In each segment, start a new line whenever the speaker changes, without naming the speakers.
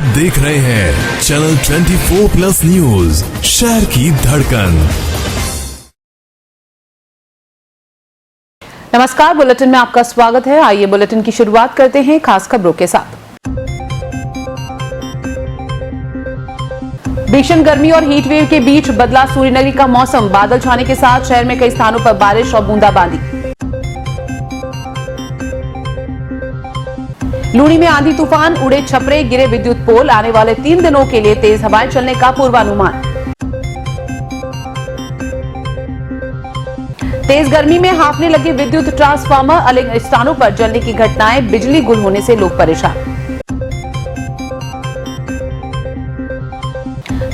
आप देख रहे हैं चैनल 24+ न्यूज, शहर की धड़कन।
नमस्कार, बुलेटिन में आपका स्वागत है। आइए बुलेटिन की शुरुआत करते हैं खास खबरों के साथ। भीषण गर्मी और हीट वेव के बीच बदला सूर्यनगरी का मौसम। बादल छाने के साथ शहर में कई स्थानों पर बारिश और बूंदाबांदी। लूनी में आंधी तूफान, उड़े छपरे, गिरे विद्युत पोल। आने वाले 3 दिनों के लिए तेज हवाएं चलने का पूर्वानुमान। तेज गर्मी में हांफने लगे विद्युत ट्रांसफार्मर, अलग स्थानों पर जलने की घटनाएं। बिजली गुल होने से लोग परेशान।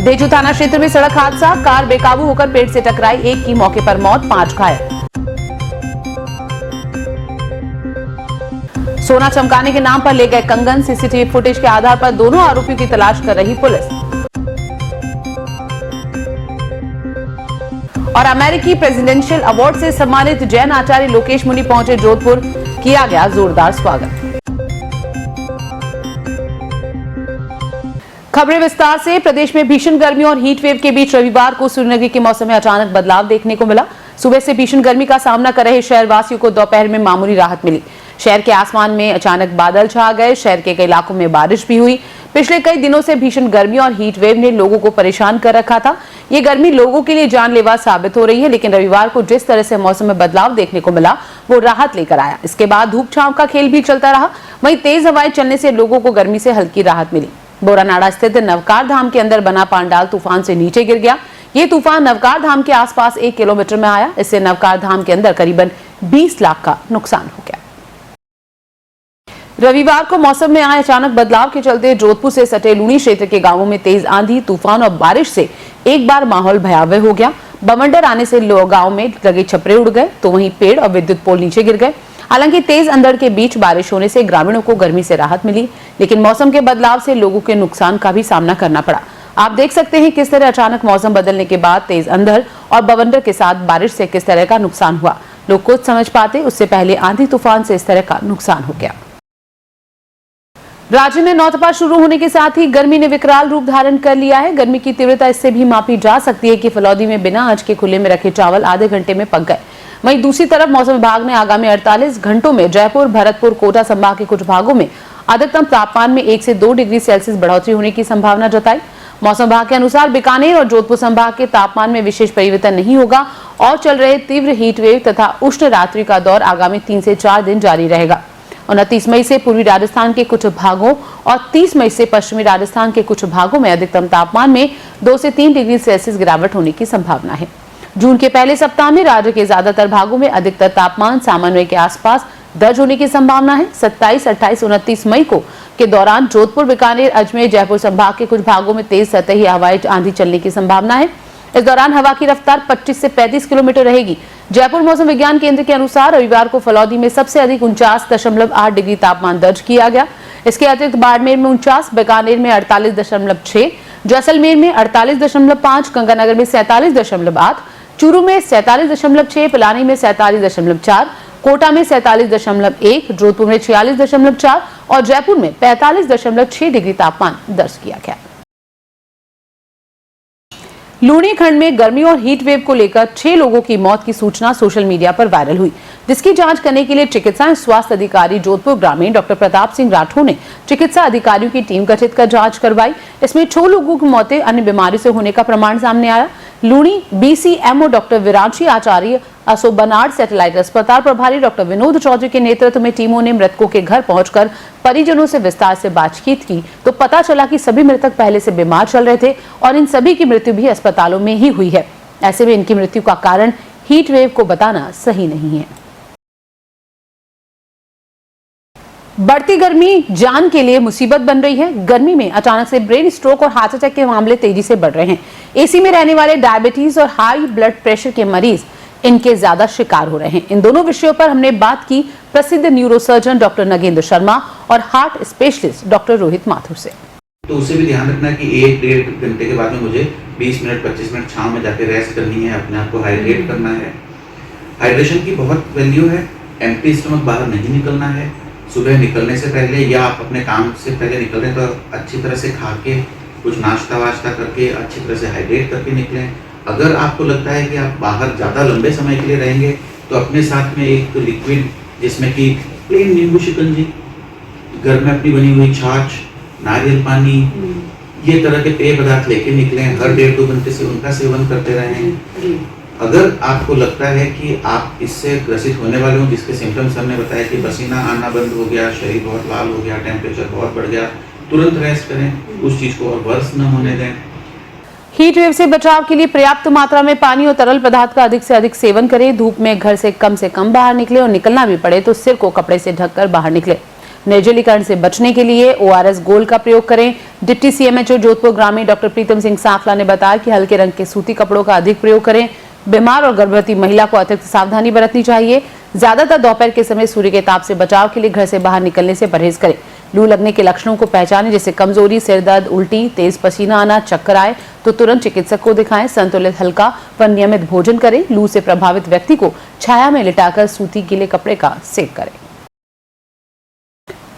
देजू थाना क्षेत्र में सड़क हादसा, कार बेकाबू होकर पेड़ से टकराई, एक की मौके पर मौत, 5 घायल। सोना चमकाने के नाम पर ले गए कंगन। सीसीटीवी फुटेज के आधार पर दोनों आरोपियों की तलाश कर रही पुलिस। और अमेरिकी प्रेसिडेंशियल अवार्ड से सम्मानित जैन आचार्य लोकेश मुनि पहुंचे जोधपुर, किया गया जोरदार स्वागत। खबरें विस्तार से। प्रदेश में भीषण गर्मी और हीट वेव के बीच रविवार को सूर्यनगरी के मौसम में अचानक बदलाव देखने को मिला। सुबह से भीषण गर्मी का सामना कर रहे शहरवासियों को दोपहर में मामूली राहत मिली। शहर के आसमान में अचानक बादल छा गए। शहर के कई इलाकों में बारिश भी हुई। पिछले कई दिनों से भीषण गर्मी और हीट वेव ने लोगों को परेशान कर रखा था। ये गर्मी लोगों के लिए जानलेवा साबित हो रही है, लेकिन रविवार को जिस तरह से मौसम में बदलाव देखने को मिला वो राहत लेकर आया। इसके बाद धूप छांव का खेल भी चलता रहा। वहीं तेज हवाएं चलने से लोगों को गर्मी से हल्की राहत मिली। बोरानाड़ा स्थित नवकार धाम के अंदर बना पांडाल तूफान से नीचे गिर गया। ये तूफान नवकार धाम के आसपास 1 किलोमीटर में आया। इससे नवकार धाम के अंदर करीबन 20 लाख का नुकसान हो गया। रविवार को मौसम में आए अचानक बदलाव के चलते जोधपुर से सटे लूनी क्षेत्र के गांवों में तेज आंधी, तूफान और बारिश से एक बार माहौल भयावह हो गया। बवंडर आने से गांव में लगे छपरे उड़ गए, तो वहीं पेड़ और विद्युत पोल नीचे गिर गए। हालांकि तेज अंधड़ के बीच बारिश होने से ग्रामीणों को गर्मी से राहत मिली, लेकिन मौसम के बदलाव से लोगों के नुकसान का भी सामना करना पड़ा। आप देख सकते हैं किस तरह अचानक मौसम बदलने के बाद तेज अंधड़ और बवंडर के साथ बारिश से किस तरह का नुकसान हुआ। लोग कुछ समझ पाते उससे पहले आंधी तूफान से इस तरह का नुकसान हो गया। राज्य में नौतपा शुरू होने के साथ ही गर्मी ने विकराल रूप धारण कर लिया है। गर्मी की तीव्रता इससे भी मापी जा सकती है कि फलौदी में बिना आंच के खुले में रखे चावल आधे घंटे में पक गए। वहीं दूसरी तरफ मौसम विभाग ने आगामी 48 घंटों में जयपुर, भरतपुर, कोटा संभाग के कुछ भागों में अधिकतम तापमान में 1 से 2 डिग्री सेल्सियस बढ़ोतरी होने की संभावना जताई। मौसम विभाग के अनुसार बीकानेर और जोधपुर संभाग के तापमान में विशेष परिवर्तन नहीं होगा और चल रहे तीव्र हीट वेव तथा उष्ण रात्रि का दौर आगामी 3 से 4 दिन जारी रहेगा। 29 मई से पूर्वी राजस्थान के कुछ भागों और 30 मई से पश्चिमी राजस्थान के कुछ भागों में अधिकतम तापमान में 2 से 3 डिग्री सेल्सियस गिरावट होने की संभावना है। जून के पहले सप्ताह में राज्य के ज्यादातर भागों में अधिकतर तापमान सामान्य के आसपास दर्ज होने की संभावना है। 27, 28, 29 मई को के दौरान जोधपुर, बीकानेर, अजमेर, जयपुर संभाग के कुछ भागों में तेज सतही हवाई आंधी चलने की संभावना है। इस दौरान हवा की रफ्तार 25 से 35 किलोमीटर रहेगी। जयपुर मौसम विज्ञान केंद्र के अनुसार रविवार को फलौदी में सबसे अधिक 49.8 डिग्री तापमान दर्ज किया गया। इसके अतिरिक्त बाड़मेर में 49, बीकानेर में 48.6, जैसलमेर में 48.5, गंगानगर में 47.8, चूरू में 47.6, पिलानी में 47.4, कोटा में 47.1, जोधपुर में 46.4 और जयपुर में 45.6 डिग्री तापमान दर्ज किया गया। लूनी खंड में गर्मी और हीट वेव को लेकर 6 लोगों की मौत की सूचना सोशल मीडिया पर वायरल हुई, जिसकी जांच करने के लिए चिकित्सा एवं स्वास्थ्य अधिकारी जोधपुर ग्रामीण डॉक्टर प्रताप सिंह राठौर ने चिकित्सा अधिकारियों की टीम गठित कर जांच करवाई। इसमें 6 लोगों की मौतें अन्य बीमारी से होने का प्रमाण सामने आया। लूनी BCMO डॉक्टर विरांशी आचार्य, असो बनार्ड सैटेलाइट अस्पताल प्रभारी डॉक्टर विनोद चौधरी के नेतृत्व में टीमों ने मृतकों के घर पहुंचकर परिजनों से विस्तार से बातचीत की, तो पता चला कि सभी मृतक पहले से बीमार चल रहे थे और इन सभी की मृत्यु भी अस्पतालों में ही हुई है। ऐसे में इनकी मृत्यु का कारण हीट वेव को बताना सही नहीं है। बढ़ती गर्मी जान के लिए मुसीबत बन रही है। गर्मी में अचानक से ब्रेन स्ट्रोक और हार्ट अटैक के मामले तेजी से बढ़ रहे हैं। एसी में रहने वाले डायबिटीज और हाई ब्लड प्रेशर के मरीज इनके ज्यादा शिकार हो रहे हैं। इन दोनों विषयों पर हमने बात की प्रसिद्ध न्यूरोसर्जन डॉक्टर नगेंद्र शर्मा और heart specialist doctor Rohit Mathur से।
तो उसे भी ध्यान रखना कि 1-1.5 घंटे के बाद में मुझे 20 मिनट 25 मिनट छांव में जाके रेस्ट करनी है, अपने आप को हाइड्रेट करना है। हाइड्रेशन की बहुत वैल्यू है। एम्प्टी स्टमक बाहर नहीं निकलना है। सुबह निकलने से पहले या आप अपने काम से पहले निकल रहे हैं तो अच्छी तरह से खा के कुछ नाश्ता वाश्ता करके अच्छी तरह से हाइड्रेट करके निकलें। अगर आपको लगता है कि आप बाहर ज़्यादा लंबे समय के लिए रहेंगे तो अपने साथ में एक लिक्विड जिसमें कि प्लेन नींबू शिकंजी, घर में अपनी बनी हुई छाछ, नारियल पानी, ये तरह के पेय पदार्थ लेके निकलें। हर 1.5-2 घंटे से उनका सेवन करते रहें। अगर आपको लगता है कि आप इससे ग्रसित होने वाले हो, जिसके सिम्टम्स हमने बताया कि पसीना आना बंद हो गया, शरीर बहुत लाल हो गया, टेम्परेचर बहुत बढ़ गया, तुरंत रेस्ट करें, उस चीज़ को और वर्स न होने दें।
हीट वेव से बचाव के लिए पर्याप्त मात्रा में पानी और तरल पदार्थ का अधिक से अधिक सेवन करें। धूप में घर से कम बाहर निकले और निकलना भी पड़े तो सिर को कपड़े से ढककर बाहर निकले। निर्जलीकरण से बचने के लिए ORS गोल का प्रयोग करें। डिप्टी CMHO जोधपुर ग्रामीण डॉक्टर प्रीतम सिंह साफला ने बताया कि हल्के रंग के सूती कपड़ों का अधिक प्रयोग करें। बीमार और गर्भवती महिला को अतिरिक्त सावधानी बरतनी चाहिए। ज्यादातर दोपहर के समय सूर्य के ताप से बचाव के लिए घर से बाहर निकलने से परहेज करें। लू लगने के लक्षणों को पहचानें, जैसे कमजोरी, सिर दर्द, उल्टी, तेज पसीना आना, चक्कर आए तो तुरंत चिकित्सक को दिखाएं। संतुलित हल्का पर नियमित भोजन करें। लू से प्रभावित व्यक्ति को छाया में लिटाकर सूती गीले कपड़े का सेक करें।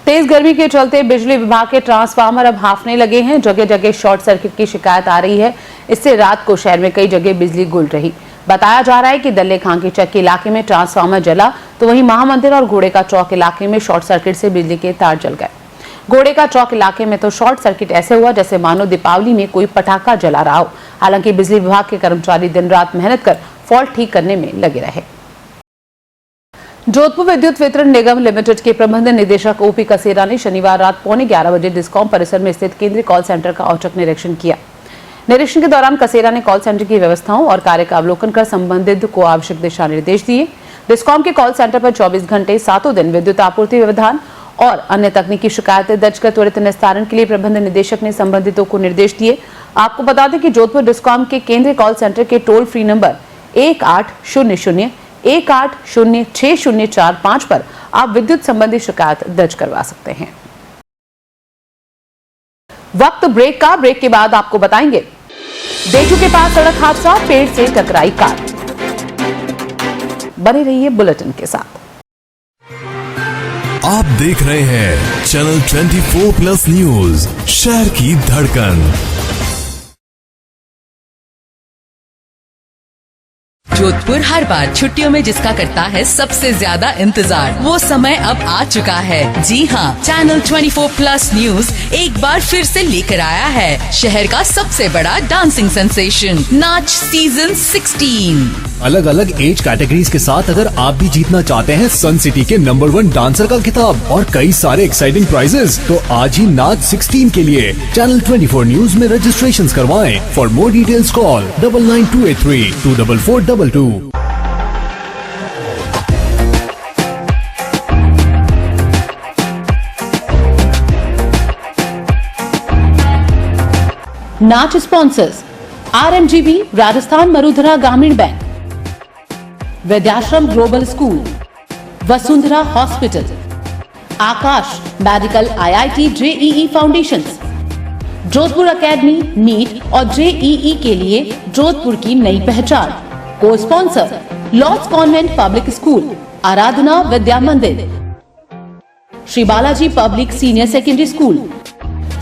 तेज गर्मी के चलते बिजली विभाग के ट्रांसफार्मर अब हाफने लगे हैं। जगह जगह शॉर्ट सर्किट की शिकायत आ रही है। इससे रात को शहर में कई जगह बिजली गुल रही। बताया जा रहा है कि दल्ले खां के चक इलाके में ट्रांसफार्मर जला तो वहीं महामंदिर और घोड़े का चौक इलाके में शॉर्ट सर्किट से बिजली के तार जल गए। घोड़े का चौक इलाके में तो शॉर्ट सर्किट ऐसे हुआ जैसे मानो दीपावली में कोई पटाखा जला रहा हो। हालांकि बिजली विभाग के कर्मचारी दिन रात मेहनत कर फॉल्ट ठीक करने में लगे रहे। जोधपुर विद्युत वितरण निगम लिमिटेड के प्रबंध निदेशक OP कसेरा ने शनिवार रात 11:15 बजे डिस्कॉम परिसर में स्थित केंद्रीय कॉल सेंटर का औचक निरीक्षण किया। निरीक्षण के दौरान कसेरा ने कॉल सेंटर की व्यवस्थाओं और कार्य का अवलोकन कर संबंधित को आवश्यक दिशा निर्देश दिए। डिस्कॉम के कॉल सेंटर पर 24 घंटे 7 दिन विद्युत आपूर्ति व्यवधान और अन्य तकनीकी शिकायतें दर्ज कर त्वरित निस्तारण के लिए प्रबंध निदेशक ने संबंधितों को निर्देश दिए। आपको बता दें कि जोधपुर डिस्कॉम के केंद्रीय कॉल सेंटर के टोल फ्री नंबर 1800-1806-6045 पर आप विद्युत संबंधी शिकायत दर्ज करवा सकते हैं। वक्त ब्रेक का। ब्रेक के बाद आपको बताएंगे देचू के पास सड़क हादसा, पेड़ से टकराई कार। बने रहिए बुलेटिन के साथ।
आप देख रहे हैं चैनल 24+ न्यूज, शहर की धड़कन।
जोधपुर हर बार छुट्टियों में जिसका करता है सबसे ज्यादा इंतजार, वो समय अब आ चुका है। जी हाँ, चैनल 24+ न्यूज एक बार फिर से लेकर आया है शहर का सबसे बड़ा डांसिंग सेंसेशन, नाच सीजन 16।
अलग अलग एज कैटेगरीज के साथ अगर आप भी जीतना चाहते हैं सन सिटी के नंबर 1 डांसर का खिताब और कई सारे एक्साइटिंग प्राइजेस, तो आज ही नाच 16 के लिए चैनल 24 न्यूज में रजिस्ट्रेशन करवाएं। For more details call 9928324422।
Naach sponsors RMGB, Rajasthan Marudhara Gramin bank, Vidyashram global school, Vasundhara hospital, Aakash medical, IIT JEE foundation, Jodhpur academy, NEET और JEE के लिए जोधपुर की नई पहचान। Co sponsor Lords convent public school, Aradhana Vidya Mandir, Shri Balaji public senior secondary school,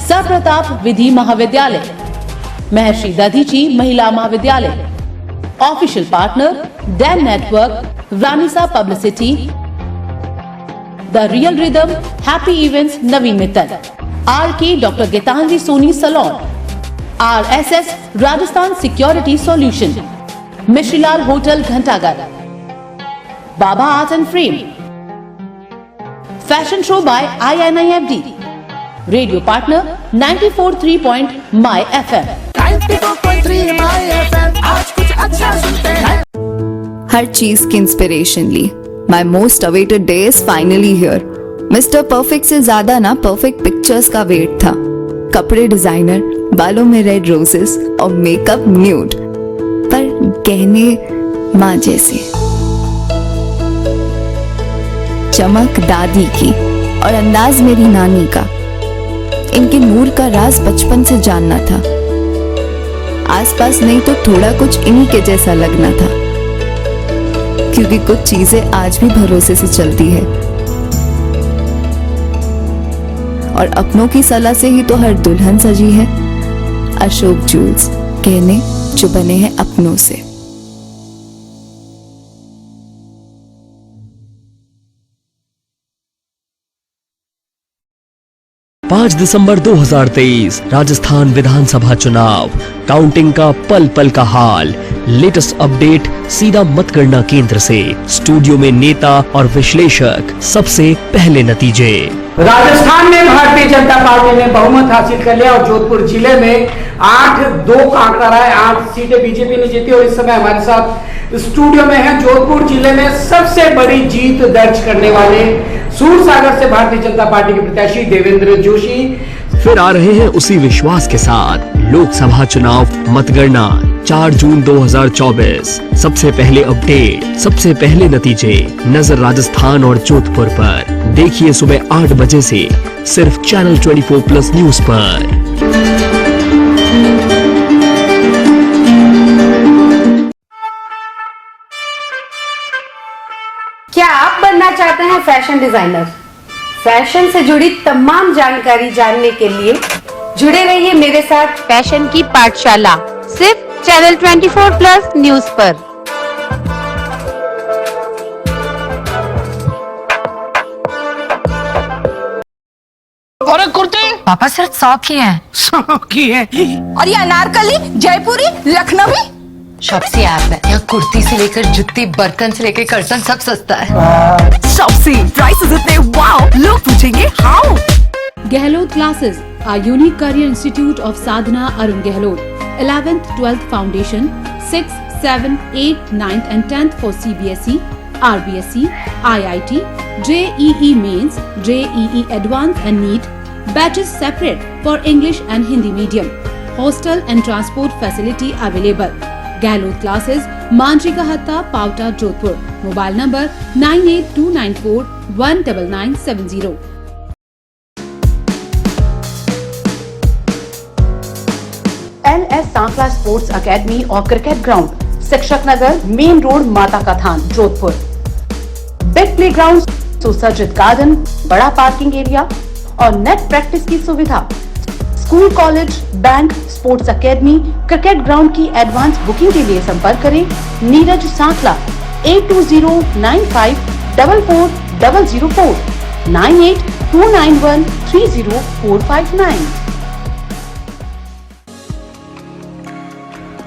sir Pratap Vidhi Mahavidyalaya, Maharshi Dadhichi Mahila Mahavidyalaya. Official partner Den network, रानिसा publicity, the real rhythm, happy events Naveen Mittal, RK doctor Geetanjali Soni salon, RSS Rajasthan security solution, Mishrilal hotel Ghantaghar, Baba art and frame, fashion show by INIFD, radio partner 94.3 My FM।
94.3 My FM, आज कुछ अच्छा सुनते हैं।
हर चीज की inspiration ली। My most awaited day is finally here. Mister perfect से ज्यादा ना परफेक्ट पिक्चर्स का वेट था। कपड़े डिजाइनर, बालों में रेड रोजेस और मेकअप न्यूड, पर गहने माँ जैसे। चमक दादी की और अंदाज मेरी नानी का। इनके नूर का राज बचपन से जानना था। आसपास नहीं तो थोड़ा कुछ इन्हीं के जैसा लगना था, क्योंकि कुछ चीजें आज भी भरोसे से चलती है। और अपनों की सलाह से ही तो हर दुल्हन सजी है। अशोक जूल्स, गहने जो बने हैं अपनों से।
5 दिसंबर 2023 राजस्थान विधानसभा चुनाव, काउंटिंग का पल पल का हाल, लेटेस्ट अपडेट सीधा मतगणना केंद्र से। स्टूडियो में नेता और विश्लेषक, सबसे पहले नतीजे।
राजस्थान में भारतीय जनता पार्टी ने बहुमत हासिल कर लिया और जोधपुर जिले में 8-2 का आंकड़ा रहा है। 8 सीटें बीजेपी ने जीती और इस समय हमारे साथ स्टूडियो में है जोधपुर जिले में सबसे बड़ी जीत दर्ज करने वाले सूरसागर से भारतीय जनता पार्टी के प्रत्याशी देवेंद्र जोशी।
फिर आ रहे हैं उसी विश्वास के साथ लोकसभा चुनाव मतगणना 4 जून 2024। सबसे पहले अपडेट, सबसे पहले नतीजे, नजर राजस्थान और जोधपुर पर। देखिए सुबह 8 बजे से सिर्फ चैनल 24+ न्यूज पर।
क्या आप बनना चाहते हैं फैशन डिजाइनर? फैशन से जुड़ी तमाम जानकारी जानने के लिए जुड़े रहिए मेरे साथ फैशन की पाठशाला, सिर्फ चैनल 24+ न्यूज पर।
और एक कुर्ती
पापा सिर्फ 100 की है।
100 की है।
और ये अनारकली, जयपुरी, लखनवी शॉप्सी ऐप है। यहाँ कुर्ती से लेकर जुत्ती, बर्तन से लेकर कर्तन सब सस्ता है।
शॉप्सी प्राइसेस इतने वाओ, लोग पूछेंगे how.
Gehlot classes are unique career institute of Sadhana Arun Gehlot. 11th, 12th foundation, 6th, 7th, 8th, 9th and 10th for CBSE, RBSE, IIT, JEE Mains, JEE Advanced and NEET. Batches separate for English and Hindi medium. Hostel and transport facility available. Gehlot classes, Manjika Hatta, Pauta, Jodhpur. Mobile number 98294 19970. LS Sankhla sports academy और cricket ground, शिक्षक नगर, main road, माता का थान, Jodhpur. Big play ground, सुसज्जित garden, बड़ा parking area और net practice की सुविधा। School, college, bank, sports academy, cricket ground की एडवांस बुकिंग के लिए संपर्क करें नीरज सांखला 8209544004 9829130459।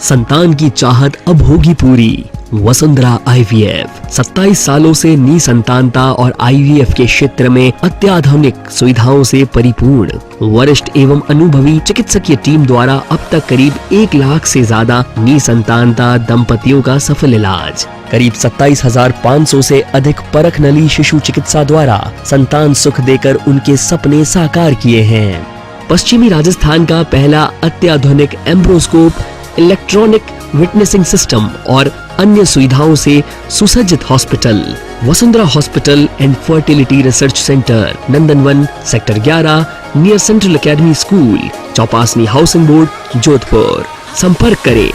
संतान की चाहत अब होगी पूरी। वसुंधरा IVF 27 सालों से निसंतानता और IVF के क्षेत्र में अत्याधुनिक सुविधाओं से परिपूर्ण वरिष्ठ एवं अनुभवी चिकित्सकीय टीम द्वारा अब तक करीब 1 लाख से ज्यादा निसंतानता दंपतियों का सफल इलाज। करीब 27,500 से अधिक परख नली शिशु चिकित्सा द्वारा संतान सुख देकर उनके सपने साकार किए हैं। पश्चिमी राजस्थान का पहला अत्याधुनिक एम्ब्रोस्कोप, इलेक्ट्रॉनिक विटनेसिंग सिस्टम और अन्य सुविधाओं से सुसज्जित hospital Vasundhara hospital and fertility research centre, Nandanvan, sector 11, near central academy school, Chopasni housing board, Jodhpur. संपर्क करें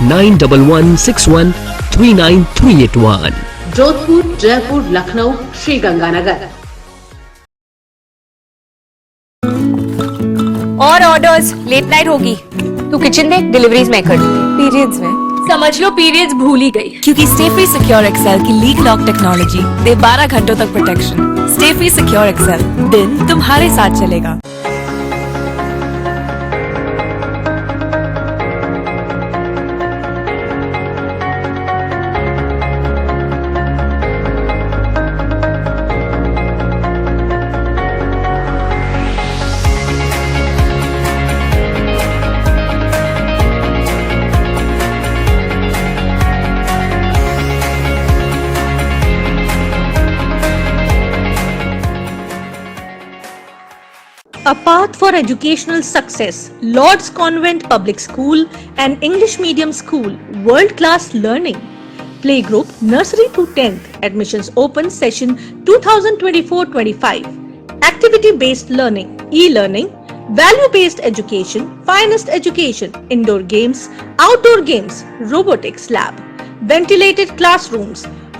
9161393881।
जोधपुर, जयपुर, लखनऊ, श्री गंगानगर।
और ऑर्डर्स लेट नाइट होगी, तू किचन देख, डिलीवरीज मैं कर दूंगी। पीरियड्स में
समझ लो पीरियड्स भूल ही गई,
क्योंकि स्टे फ्री सिक्योर एक्सेल की लीग लॉक टेक्नोलॉजी दे 12 घंटों तक protection. Stay free secure Excel, दिन तुम्हारे साथ चलेगा।
A path for educational success. Lord's Convent Public School and English Medium School. World-class learning. Playgroup Nursery to 10th. Admissions open session 2024-25. Activity-based learning. E-learning. Value-based education. Finest education. Indoor games. Outdoor games. Robotics lab. Ventilated classrooms.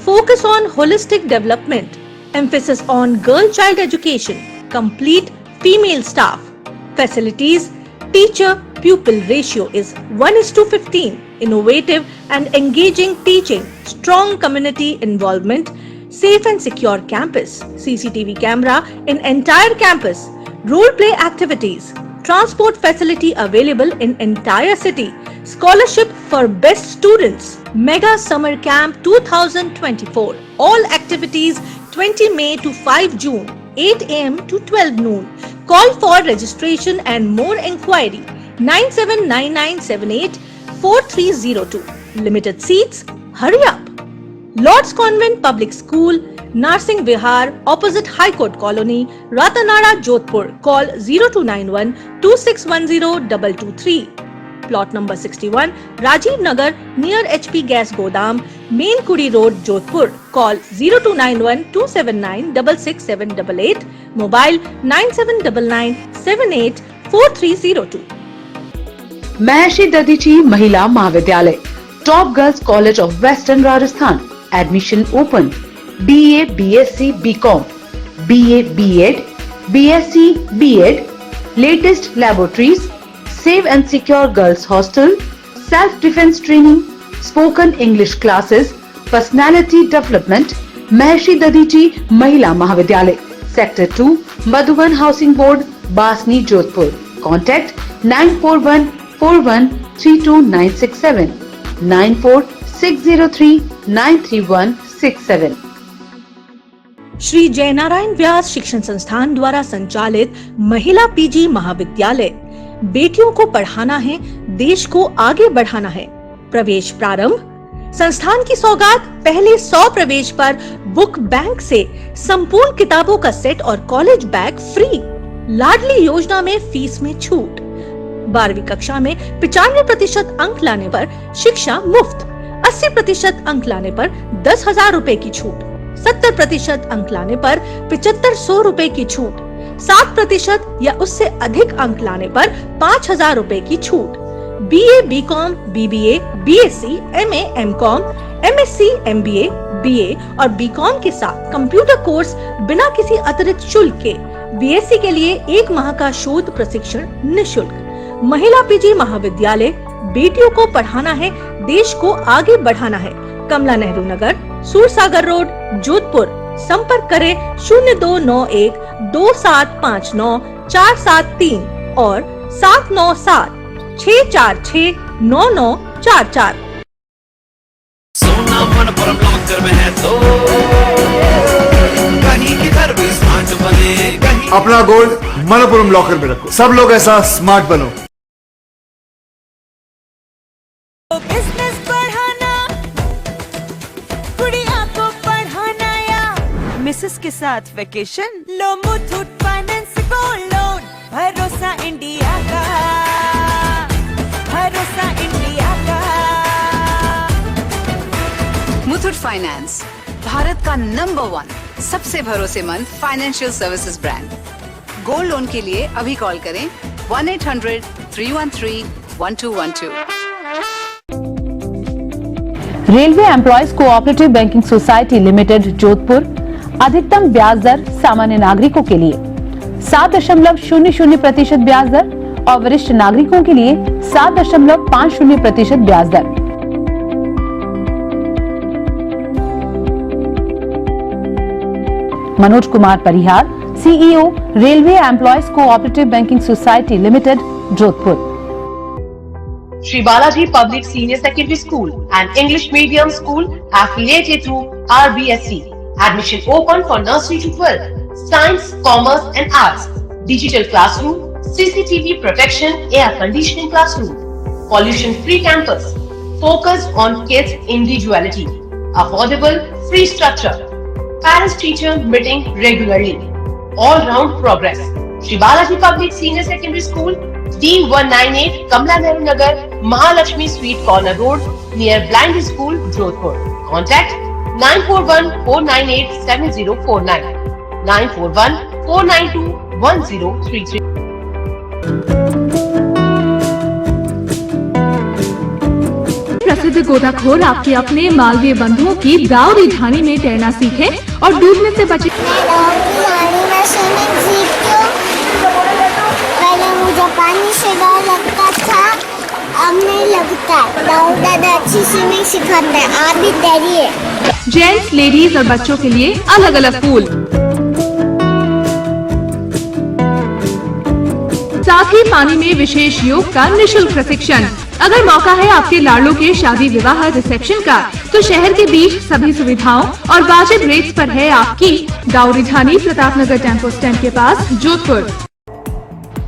Focus on holistic development. Emphasis on girl-child education. Complete female staff. Facilities: teacher-pupil ratio is 1:15. Innovative and engaging teaching, strong community involvement, safe and secure campus, CCTV camera in entire campus, role play activities, transport facility available in entire city, scholarship for best students, mega summer camp 2024, all activities 20 May to 5 June, 8 am to 12 noon. Call for registration and more inquiry 9799784302. Limited seats, hurry up. Lord's Convent Public School, Narsingh Vihar, opposite High Court Colony, Ratanara, Jodhpur. Call 0291 2610 223. Plot number 61, Rajiv Nagar, near HP Gas Godam, Main Kudi Road, Jodhpur. Call 0291 279 66788. Mobile 9799 784302.
महर्षि दधीची महिला महाविद्यालय, top girls college of western Rajasthan. Admission open. BA, BSc, BCom, BA, B.Ed, BSc, B.Ed, latest laboratories, safe and secure girls hostel, self-defense training, spoken English classes, personality development. महर्षि दधीची महिला महाविद्यालय, Sector 2, Madhuban Housing Board, Basni, Jodhpur. Contact 9414132967, 9460393167.
Shri Jainarayan व्यास शिक्षण संस्थान द्वारा संचालित महिला PG महाविद्यालय. बेटियों को पढ़ाना है, देश को आगे बढ़ाना है. प्रवेश प्रारंभ. संस्थान की सौगात पहले 100 प्रवेश पर बुक बैंक से संपूर्ण किताबों का सेट और कॉलेज बैग फ्री. लाडली योजना में फीस में छूट. 12वीं कक्षा में 95% अंक लाने पर शिक्षा मुफ्त. 80% अंक लाने पर 10,000 रूपए की छूट. 70% अंक लाने पर 7500 रूपए की छूट. 7% या उससे अधिक अंक लाने पर 5,000 रूपए की छूट. BA, BCom, BBA, BSc, MA, MCom, MSc, MBA, BA और BCom के साथ कंप्यूटर कोर्स बिना किसी अतिरिक्त शुल्क के. BSc के लिए 1 माह का शोध प्रशिक्षण निःशुल्क. महिला पीजी महाविद्यालय. बेटियों को पढ़ाना है, देश को आगे बढ़ाना है. कमला नेहरू नगर, सूरसागर रोड, जोधपुर. संपर्क करें 0291 2759 473 और 797 646 9944.
सोना मनपुरम लॉकर में है तो कहीं किधर भी स्मार्ट बने.
अपना गोल्ड मनपुरम लॉकर में रखो. सब लोग ऐसा स्मार्ट बनो.
बिजनेस बढ़ाना, गुड़िया को पढ़ाना या मिसेस के साथ वेकेशन. लो मुथूट फाइनेंस गोल्ड लोन. भरोसा इंडिया का, भरोसा इंडिया का.
मुथूट फाइनेंस, भारत का नंबर 1 सबसे भरोसेमंद financial services brand. Gold loan के लिए अभी कॉल करें 1-800-313-1212.
Railway employees cooperative banking society limited, Jodhpur. अधिकतम ब्याज दर सामान्य नागरिकों के लिए 7.00% ब्याज दर और वरिष्ठ नागरिकों के लिए 7.50% ब्याज दर. मनोज कुमार परिहार, CEO, railway employees cooperative banking society limited, Jodhpur.
Sri Balaji Public Senior Secondary School, an English medium school affiliated to RBSC. Admission open for nursery to 12. Science, Commerce and Arts. Digital classroom, CCTV protection, air conditioning classroom. Pollution-free campus. Focus on kids' individuality. Affordable, free structure. Parents-teacher meeting regularly. All-round progress. Sri Balaji Public Senior Secondary School, D198, Kamla Nehru Nagar, Mahalakshmi Sweet Corner Road, near Blind School, Jodhpur. Contact 941-498-7049, 941-492-1033.
प्रसिद्ध गोताखोर आपके अपने मालवीय बंधुओं की दावरी ढाणी में तैरना सीखें और डूबने से बचें।
आता है। दाऊ दादा अच्छी स्विमिंग सिखाता है। आप भी तैरिए।
जेंट्स, लेडीज और बच्चों के लिए अलग अलग पूल, साथ ही पानी में विशेष योग का निशुल्क प्रशिक्षण। अगर मौका है आपके लाड़लों के शादी विवाह रिसेप्शन का, तो शहर के बीच सभी सुविधाओं और वाजिब रेट्स पर है आपकी दाऊरी ढानी प्रतापनगर टेम्पो स्टैंड के पास, जोधपुर।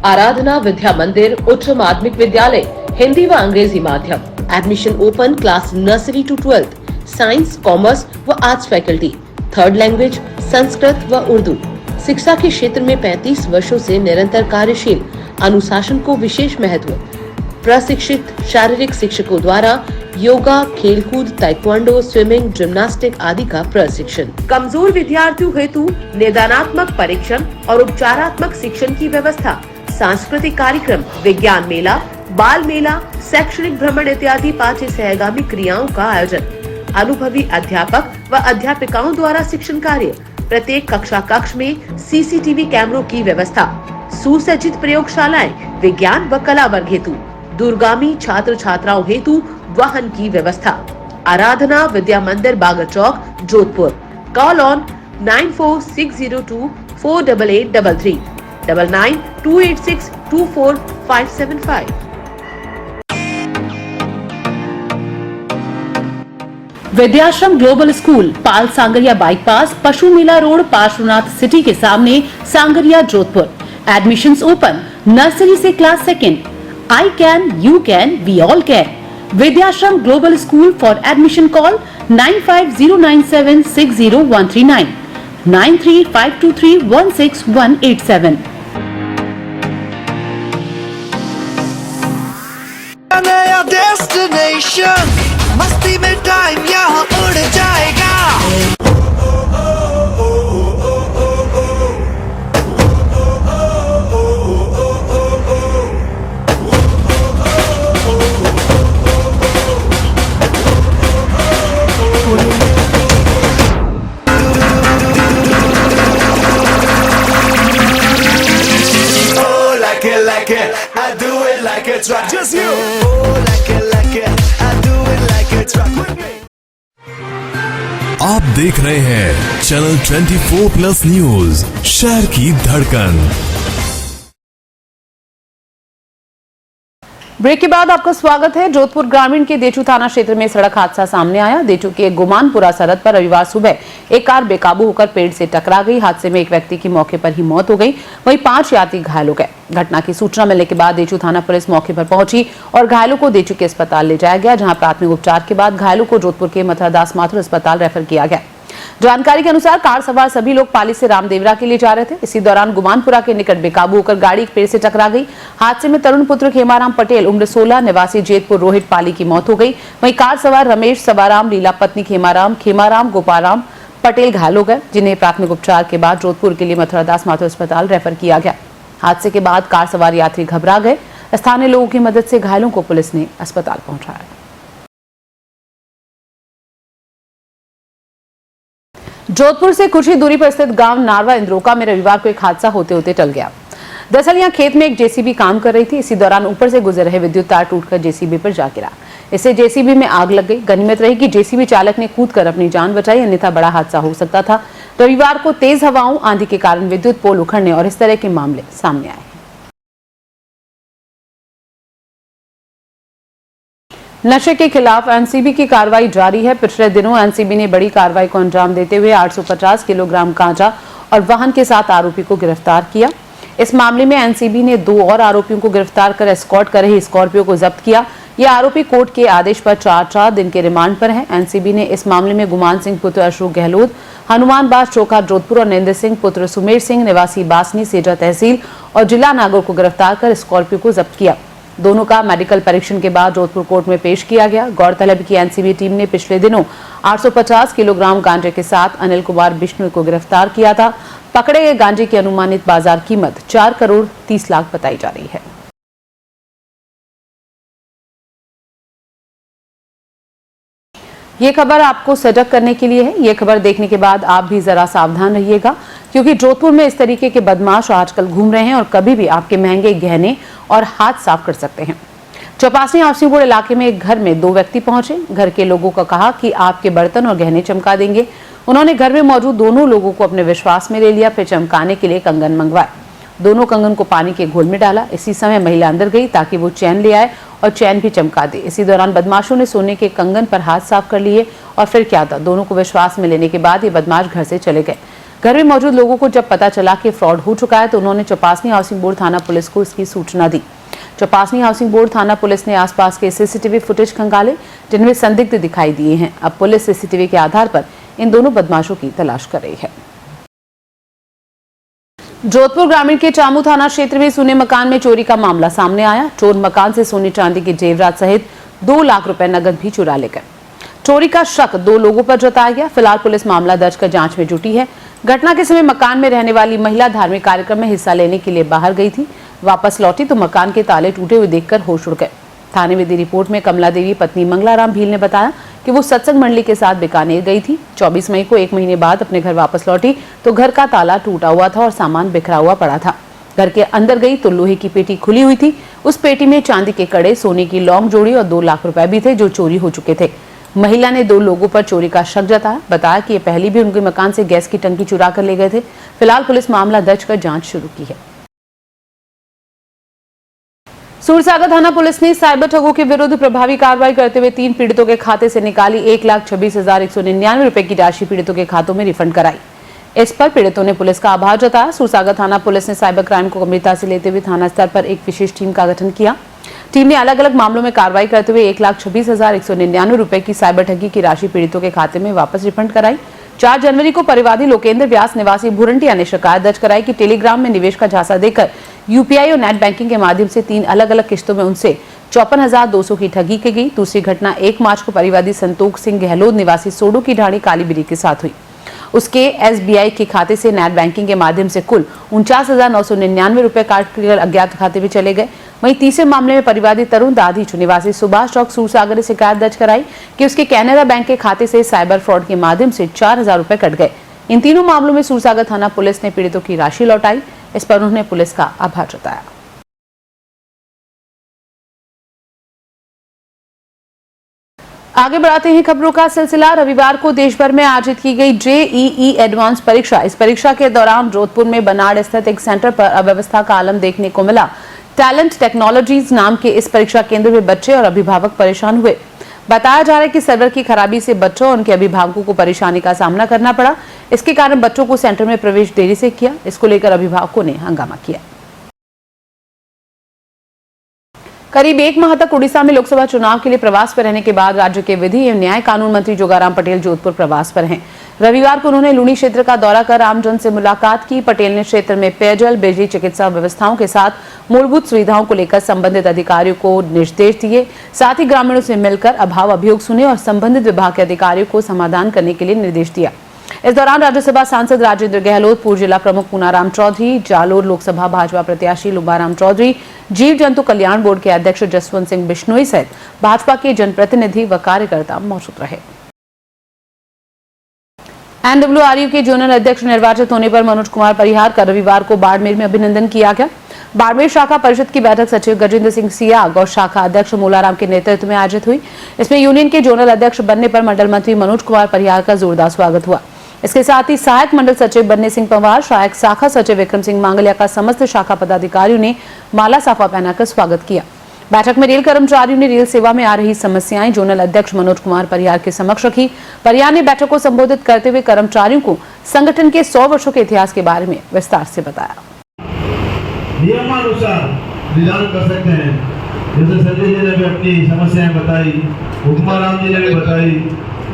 आराधना विद्या मंदिर उच्च माध्यमिक विद्यालय, हिंदी व अंग्रेजी माध्यम। Admission open class nursery to 12th, science, commerce व arts faculty, third language Sanskrit व उर्दू। शिक्षा के क्षेत्र में 35 वर्षों से निरंतर कार्यशील, अनुशासन को विशेष महत्व, प्रशिक्षित शारीरिक शिक्षकों द्वारा योगा, खेलकूद, ताइक्वांडो, स्विमिंग, जिम्नास्टिक आदि का प्रशिक्षण। कमजोर विद्यार्थियों हेतु निदानात्मक परीक्षण और उपचारात्मक शिक्षण की व्यवस्था। सांस्कृतिक कार्यक्रम, विज्ञान मेला, बाल मेला, शैक्षणिक भ्रमण इत्यादि 5 सहगामी क्रियाओं का आयोजन। अनुभवी अध्यापक व अध्यापिकाओं द्वारा शिक्षण कार्य। प्रत्येक कक्ष में सीसीटीवी कैमरों की व्यवस्था। सुसज्जित प्रयोगशालाएं, विज्ञान व कला वर्ग हेतु। दूरगामी छात्र छात्राओं हेतु वाहन की व्यवस्था। आराधना Vidya Mandir, Bagar Chowk, Jodhpur. Call on 9460248833 9928624575।
Vidyashram global school, Pal Sangaria bypass, Pashu Mela road, Parshvanath city के सामने, Sangaria, Jodhpur. Admissions open nursery से class 2nd। I can, you can, we all can. Vidyashram global school. For admission call 9509760139 9352316187।
नया डेस्टिनेशन, मस्ती में टाइम यहाँ उड़ जाएगा। Like it, I do it like it's right. Just you. Oh, like it, I do it like it's right.
आप देख रहे हैं चैनल 24+ न्यूज, शहर की धड़कन।
ब्रेक के बाद आपका स्वागत है। जोधपुर ग्रामीण के देचू थाना क्षेत्र में सड़क हादसा सामने आया। देचू के गुमानपुरा सरहद पर रविवार सुबह एक कार बेकाबू होकर पेड़ से टकरा गई। हादसे में एक व्यक्ति की मौके पर ही मौत हो गई, वहीं 5 यात्री घायल हो गए। घटना की सूचना मिलने के बाद देचू थाना पुलिस मौके पर पहुंची और घायलों को देचू के अस्पताल ले जाया गया, जहां प्राथमिक उपचार के बाद घायलों को जोधपुर के मथुरादास माथुर अस्पताल रेफर किया गया। जानकारी के अनुसार कार सवार सभी लोग पाली से रामदेवरा के लिए जा रहे थे। इसी दौरान गुमानपुरा के निकट बेकाबू होकर गाड़ी एक पेड़ से टकरा गई। हादसे में तरुण पुत्र खेमाराम पटेल उम्र 16 निवासी जेतपुर रोहित पाली की मौत हो गई, वहीं कार सवार रमेश सवाराम, लीला पत्नी खेमाराम गोपाराम पटेल घायल हो गए, जिन्हें प्राथमिक उपचार के बाद जोधपुर के लिए मथुरादास माथुर अस्पताल रेफर किया गया। हादसे के बाद कार सवार यात्री घबरा गए। स्थानीय लोगों की मदद से घायलों को पुलिस ने अस्पताल पहुंचाया। जोधपुर से कुछ ही दूरी पर स्थित गांव नारवा इंद्रोका में रविवार को एक हादसा होते होते टल गया। दरअसल यहां खेत में एक जेसीबी काम कर रही थी। इसी दौरान ऊपर से गुजर रहे विद्युत तार टूटकर जेसीबी पर जा गिरा। इससे जेसीबी में आग लग गई। गनीमत रही कि जेसीबी चालक ने कूदकर अपनी जान बचाई, अन्यथा बड़ा हादसा हो सकता था। रविवार को तेज हवाओं, आंधी के कारण विद्युत पोल उखड़ने और इस तरह के मामले सामने आए। नशे के खिलाफ एनसीबी की कार्रवाई जारी है। पिछले दिनों एनसीबी ने बड़ी कार्रवाई को अंजाम देते हुए 850 किलोग्राम गांजा और वाहन के साथ आरोपी को गिरफ्तार किया। इस मामले में एनसीबी ने 2 और आरोपियों को गिरफ्तार कर एस्कॉर्ट कर रही स्कॉर्पियो को जब्त किया। ये आरोपी कोर्ट के आदेश पर 4 दिन के रिमांड पर हैं। एनसीबी ने इस मामले में गुमान सिंह पुत्र अशोक गहलोत, हनुमान बास चोखा जोधपुर और नरेंद्र सिंह पुत्र सुमेर सिंह निवासी बासनी सेजा तहसील और जिला नागौर को गिरफ्तार कर स्कॉर्पियो को जब्त किया। दोनों का मेडिकल परीक्षण के बाद जोधपुर कोर्ट में पेश किया गया। गौरतलब की एनसीबी टीम ने पिछले दिनों 850 किलोग्राम गांजे के साथ अनिल कुमार बिश्नोई को गिरफ्तार किया था। पकड़े गए गांजे की अनुमानित बाजार कीमत 4 करोड़ 30 लाख बताई जा रही है। ये खबर आपको सजग करने के लिए है। ये खबर देखने के बाद आप भी जरा सावधान रहिएगा, क्योंकि जोधपुर में इस तरीके के बदमाश आजकल घूम रहे हैं और कभी भी आपके महंगे गहने और हाथ साफ कर सकते हैं। चौपासी हाउसिंग बोर्ड इलाके में एक घर में 2 व्यक्ति पहुंचे। घर के लोगों का कहा कि आपके बर्तन और गहने चमका देंगे। उन्होंने घर में मौजूद दोनों लोगों को अपने विश्वास में ले लिया, फिर चमकाने के लिए कंगन मंगवाए। दोनों कंगन को पानी के घोल में डाला। इसी समय महिला अंदर गई ताकि वो चैन ले आए और चैन भी चमका दे। इसी दौरान बदमाशों ने सोने के कंगन पर हाथ साफ कर लिए और फिर क्या था, दोनों को विश्वास में लेने के बाद ये बदमाश घर से चले गए। घर में मौजूद लोगों को जब पता चला कि फ्रॉड हो चुका है तो उन्होंने चौपासी हाउसिंग बोर्ड थाना पुलिस को इसकी सूचना दी। चौपासी हाउसिंग बोर्ड थाना पुलिस ने आसपास के सीसीटीवी फुटेज खंगाले जिनमें संदिग्ध दिखाई दिए हैं। अब पुलिस सीसीटीवी के आधार पर इन दोनों बदमाशों की तलाश कर रही है। जोधपुर ग्रामीण के चामू थाना क्षेत्र में सोने मकान में चोरी का मामला सामने आया। चोर मकान से सोने चांदी के जेवरात सहित 2 लाख रुपए नगद भी चुरा ले गए। चोरी का शक 2 लोगों पर जताया गया। फिलहाल पुलिस मामला दर्ज कर जांच में जुटी है। घटना के समय मकान में रहने वाली महिला धार्मिक कार्यक्रम में हिस्सा लेने के लिए बाहर गई थी। वापस लौटी तो मकान के ताले टूटे हुए देखकर होश उड़ गए। थाने में दी रिपोर्ट में कमला देवी पत्नी मंगलाराम भील ने बताया कि वो सत्संग मंडली के साथ बीकानेर गई थी। 24 मई को 1 महीने बाद अपने घर वापस लौटी तो घर का ताला टूटा हुआ था और सामान बिखरा हुआ पड़ा था। घर के अंदर गई तो लोहे की पेटी खुली हुई थी। उस पेटी में चांदी के कड़े, सोने की लौंग जोड़ी और 2 लाख रुपए भी थे जो चोरी हो चुके थे। महिला ने 2 लोगों पर चोरी का शक जताया। बताया कि ये पहले भी उनके मकान से गैस की टंकी चुरा कर ले गए थे। फिलहाल पुलिस मामला दर्ज कर जांच शुरू की है। सूरसागर थाना पुलिस ने साइबर ठगों के विरुद्ध प्रभावी कार्रवाई करते हुए 3 पीड़ितों के खाते से निकाली 1,26,199 रुपए की राशि पीड़ितों के खातों में रिफंड कराई। इस पर पीड़ितों ने पुलिस का आभार जताया। सूरसागर थाना पुलिस ने साइबर क्राइम को गंभीरता से लेते हुए थाना स्तर पर एक विशेष टीम का गठन किया। टीम ने अलग अलग मामलों में कार्रवाई करते हुए 1,26,199 रुपए की साइबर ठगी की राशि पीड़ितों के खाते में वापस रिफंड कराई। 4 जनवरी को परिवादी लोकेंद्र व्यास निवासी भूरंटिया ने शिकायत दर्ज कराई कि टेलीग्राम में निवेश का झांसा देकर यूपीआई और नेट बैंकिंग के माध्यम से 3 अलग अलग किस्तों में उनसे 54,200 की ठगी की गई। दूसरी घटना 1 मार्च को परिवादी संतोष सिंह गहलोत निवासी सोडू की ढाणी कालीबिरी के साथ हुई। उसके एसबीआई के खाते से नेट बैंकिंग के माध्यम से कुल 49,999 रुपए काट कर अज्ञात खाते में चले गए। वहीं तीसरे मामले में परिवादी तरुण दाधीच निवासी सुभाष चौक सूरसागर ने शिकायत दर्ज कराई कि उसके कैनरा बैंक के खाते से साइबर फ्रॉड के माध्यम से 4,000 रुपए कट गए। इन तीनों मामलों में सूरसागर थाना पुलिस ने पीड़ितों की राशि लौटाई। इस पर उन्होंने पुलिस का आभार जताया। आगे बढ़ाते हैं खबरों का सिलसिला। रविवार को देश भर में आयोजित की गई जेईई एडवांस परीक्षा। इस परीक्षा के दौरान जोधपुर में बनाड़ स्थित एक सेंटर पर अव्यवस्था का आलम देखने को मिला। टैलेंट टेक्नोलॉजीज नाम के इस परीक्षा केंद्र में बच्चे और अभिभावक परेशान हुए। बताया जा रहा है कि सर्वर की खराबी से बच्चों और उनके अभिभावकों को परेशानी का सामना करना पड़ा। इसके कारण बच्चों को सेंटर में प्रवेश देरी से किया। इसको लेकर अभिभावकों ने हंगामा किया। करीब 1 माह तक उड़ीसा में लोकसभा चुनाव के लिए प्रवास पर रहने के बाद राज्य के विधि एवं न्याय कानून मंत्री जोगाराम पटेल जोधपुर प्रवास पर हैं। रविवार को उन्होंने लूणी क्षेत्र का दौरा कर आमजन से मुलाकात की। पटेल ने क्षेत्र में पेयजल, बिजली, चिकित्सा व्यवस्थाओं के साथ मूलभूत सुविधाओं को लेकर संबंधित अधिकारियों को निर्देश दिए। साथ ही ग्रामीणों से मिलकर अभाव अभियोग सुने और संबंधित विभाग के अधिकारियों को समाधान करने के लिए निर्देश दिया। इस दौरान राज्यसभा सांसद राजेंद्र गहलोत, पूर्व जिला प्रमुख पूनाराम चौधरी, जालोर लोकसभा भाजपा प्रत्याशी लुबाराम चौधरी, जीव जंतु कल्याण बोर्ड के अध्यक्ष जसवंत सिंह बिश्नोई सहित भाजपा के जनप्रतिनिधि व कार्यकर्ता मौजूद रहे। एनडब्ल्यूआरयू के जोनल अध्यक्ष निर्वाचित होने पर मनोज कुमार परिहार का रविवार को बाड़मेर में अभिनंदन किया गया। बाड़मेर शाखा परिषद की बैठक सचिव गजेंद्र सिंह सियाग और शाखा अध्यक्ष मोलाराम के नेतृत्व में आयोजित हुई। इसमें यूनियन के जोनल अध्यक्ष बनने पर मंडल मंत्री मनोज कुमार परिहार का जोरदार स्वागत हुआ। इसके साथ ही सहायक मंडल सचिव बनने सिंह पंवार, सहायक शाखा सचिव विक्रम सिंह मांगलिया का समस्त शाखा पदाधिकारियों ने माला साफा पहनाकर स्वागत किया। बैठक में रेल कर्मचारियों ने रेल सेवा में आ रही समस्याएं जोनल अध्यक्ष मनोज कुमार परिहार के समक्ष रखी। परिहार ने बैठक को संबोधित करते हुए कर्मचारियों को संगठन के 100 वर्षों के इतिहास के बारे में विस्तार से बताया।
नियमानुसार निदान कर सकते हैं। जैसे संजय जी ने भी अपनी समस्याएं बताई, हुक्माराम जी ने भी बताई,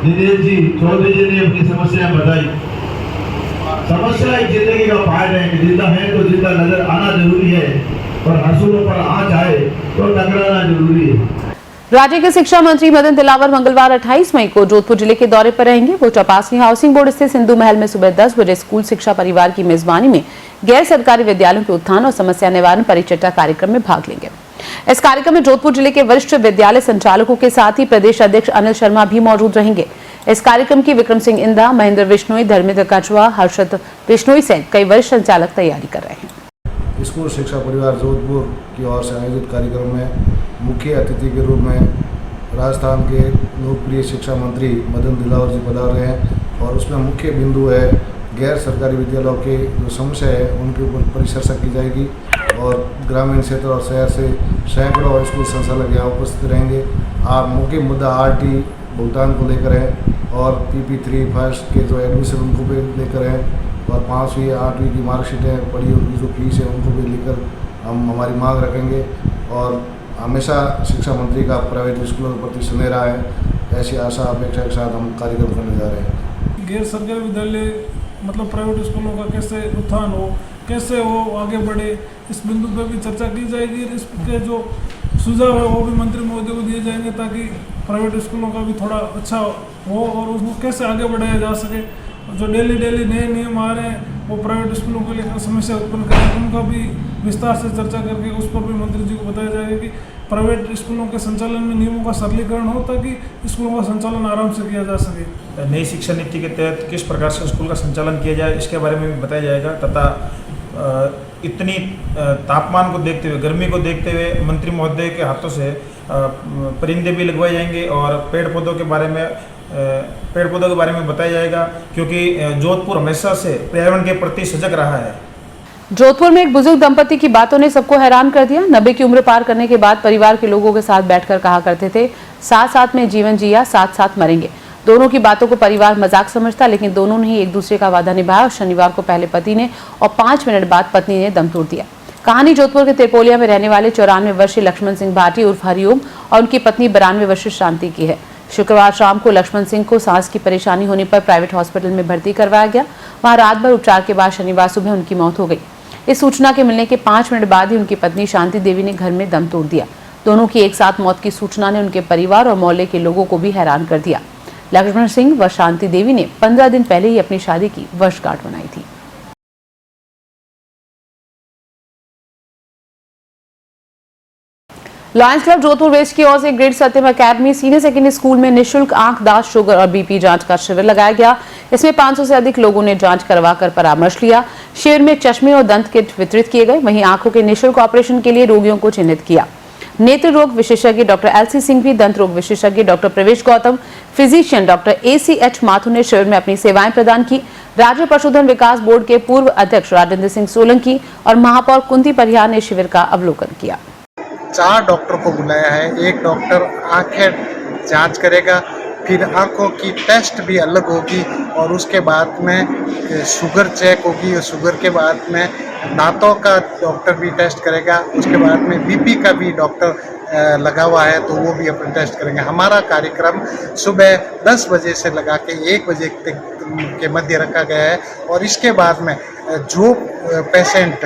दिनेश जी, चौधरी जी ने अपनी समस्याएं बताई। समस्या एक जिंदगी का पार्ट है कि जिंदा है तो जिंदा नजर आना जरूरी है और असूलों पर आ जाए तो टकराना जरूरी है।
राज्य के शिक्षा मंत्री मदन दिलावर मंगलवार 28 मई को जोधपुर जिले के दौरे पर रहेंगे। वो चौपासी हाउसिंग बोर्ड स्थित सिंधु महल में सुबह 10 बजे स्कूल शिक्षा परिवार की मेजबानी में गैर सरकारी विद्यालयों के उत्थान और समस्या निवारण परिचर्चा कार्यक्रम में भाग लेंगे। इस कार्यक्रम में जोधपुर जिले के वरिष्ठ विद्यालय संचालकों के साथ ही प्रदेश अध्यक्ष अनिल शर्मा भी मौजूद रहेंगे। इस कार्यक्रम की विक्रम सिंह इंदा, महेंद्र बिश्नोई, धर्मेंद्र कछवा, हर्षद बिश्नोई सहित कई वरिष्ठ संचालक तैयारी कर रहे हैं।
स्कूल शिक्षा परिवार जोधपुर की ओर से आयोजित कार्यक्रम में मुख्य अतिथि के रूप में राजस्थान के लोकप्रिय शिक्षा मंत्री मदन दिलावर जी पधार रहे हैं और उसमें मुख्य बिंदु है गैर सरकारी विद्यालयों के जो समस्या है उनके ऊपर परिचर्चा की जाएगी और ग्रामीण क्षेत्र और शहर से सैकड़ों स्कूल संचालक यहाँ उपस्थित रहेंगे। मुख्य मुद्दा RT भुगतान को लेकर है और PP3 फर्स्ट के जो एडमिशन उनको भी लेकर है और 5वीं 8वीं की मार्कशीटें पढ़ी उनकी जो फीस है उनको भी लेकर हम हमारी मांग रखेंगे। और हमेशा शिक्षा मंत्री का प्राइवेट स्कूलों के प्रति सुनहरा है, ऐसी आशा अपेक्षा के साथ हम कार्यक्रम करने जा रहे हैं।
गैर सरकारी विद्यालय मतलब प्राइवेट स्कूलों का कैसे उत्थान हो, कैसे वो आगे बढ़े, इस बिंदु पर भी चर्चा की जाएगी। इसके जो सुझाव है वो भी मंत्री महोदय को दिए जाएंगे ताकि प्राइवेट स्कूलों का भी थोड़ा अच्छा हो और उसको कैसे आगे बढ़ाया जा सके। जो डेली नए नियम आ रहे हैं वो प्राइवेट स्कूलों के लिए समस्या उत्पन्न करें, उनका भी विस्तार से चर्चा करके उस पर भी मंत्री जी को बताया जाएगा कि प्राइवेट स्कूलों के संचालन में नियमों का सरलीकरण हो ताकि स्कूलों का संचालन आराम से किया जा सके।
नई शिक्षा नीति के तहत किस प्रकार से स्कूल का संचालन किया जाए इसके बारे में भी बताया जाएगा तथा इतनी तापमान को देखते हुए, गर्मी को देखते हुए मंत्री महोदय के हाथों से परिंदे भी लगवाए जाएंगे और पेड़ पौधों के बारे में बताया जाएगा क्योंकि जोधपुर हमेशा से पर्यावरण के प्रति सजग रहा है।
जोधपुर में एक बुजुर्ग दंपति की बातों ने सबको हैरान कर दिया। 90 की उम्र पार करने के बाद परिवार के लोगों के साथ बैठकर कहा करते थे, साथ साथ में जीवन जिया, साथ साथ मरेंगे। दोनों की बातों को परिवार मजाक समझता, लेकिन दोनों ने ही एक दूसरे का वादा निभाया और शनिवार को पहले पति ने और 5 मिनट बाद पत्नी ने दम तोड़ दिया। कहानी जोधपुर के त्रिपोलिया में रहने वाले 94 वर्षीय लक्ष्मण सिंह भाटी उर्फ हरिओम और उनकी पत्नी 92 वर्षीय शांति की है। शुक्रवार शाम को लक्ष्मण सिंह को सांस की परेशानी होने पर प्राइवेट हॉस्पिटल में भर्ती करवाया गया। वहां रात भर उपचार के बाद शनिवार सुबह उनकी मौत हो गई। इस सूचना के मिलने के 5 मिनट बाद ही उनकी पत्नी शांति देवी ने घर में दम तोड़ दिया। दोनों की एक साथ मौत की सूचना ने उनके परिवार और मोहल्ले के लोगों को भी हैरान कर दिया। लक्ष्मण सिंह व शांति देवी ने 15 दिन पहले ही अपनी शादी की वर्षगांठ मनाई थी। लॉयंस क्लब जोधपुर वेस्ट की ओर से ग्रेट सत्यम अकेडमी सीनियर सेकेंडरी स्कूल में निःशुल्क आंख, दांत, शुगर और बीपी जांच का शिविर लगाया गया। इसमें 500 से अधिक लोगों ने जांच करवाकर परामर्श लिया। शिविर में चश्मे और दंत किट वितरित किए गए। वहीं आंखों के निःशुल्क ऑपरेशन के लिए रोगियों को चिन्हित किया। नेत्र रोग विशेषज्ञ डॉक्टर LC सिंघवी, दंत रोग विशेषज्ञ डॉक्टर प्रवेश Gautam, physician doctor ACH Mathur ने शिविर में अपनी सेवाएं प्रदान की। राज्य पशुधन विकास बोर्ड के पूर्व अध्यक्ष राजेंद्र सिंह सोलंकी और महापौर कुंती परिहार ने शिविर का अवलोकन किया।
4 डॉक्टर को बुलाया है। एक डॉक्टर आंखें जांच करेगा, फिर आंखों की टेस्ट भी अलग होगी और उसके बाद में शुगर चेक होगी और शुगर के बाद में दांतों का डॉक्टर भी टेस्ट करेगा। उसके बाद में बीपी का भी डॉक्टर लगा हुआ है तो वो भी अपना टेस्ट करेंगे। हमारा कार्यक्रम सुबह 10 बजे से लगा के 1 बजे के मध्य रखा गया है और इसके बाद में जो पेशेंट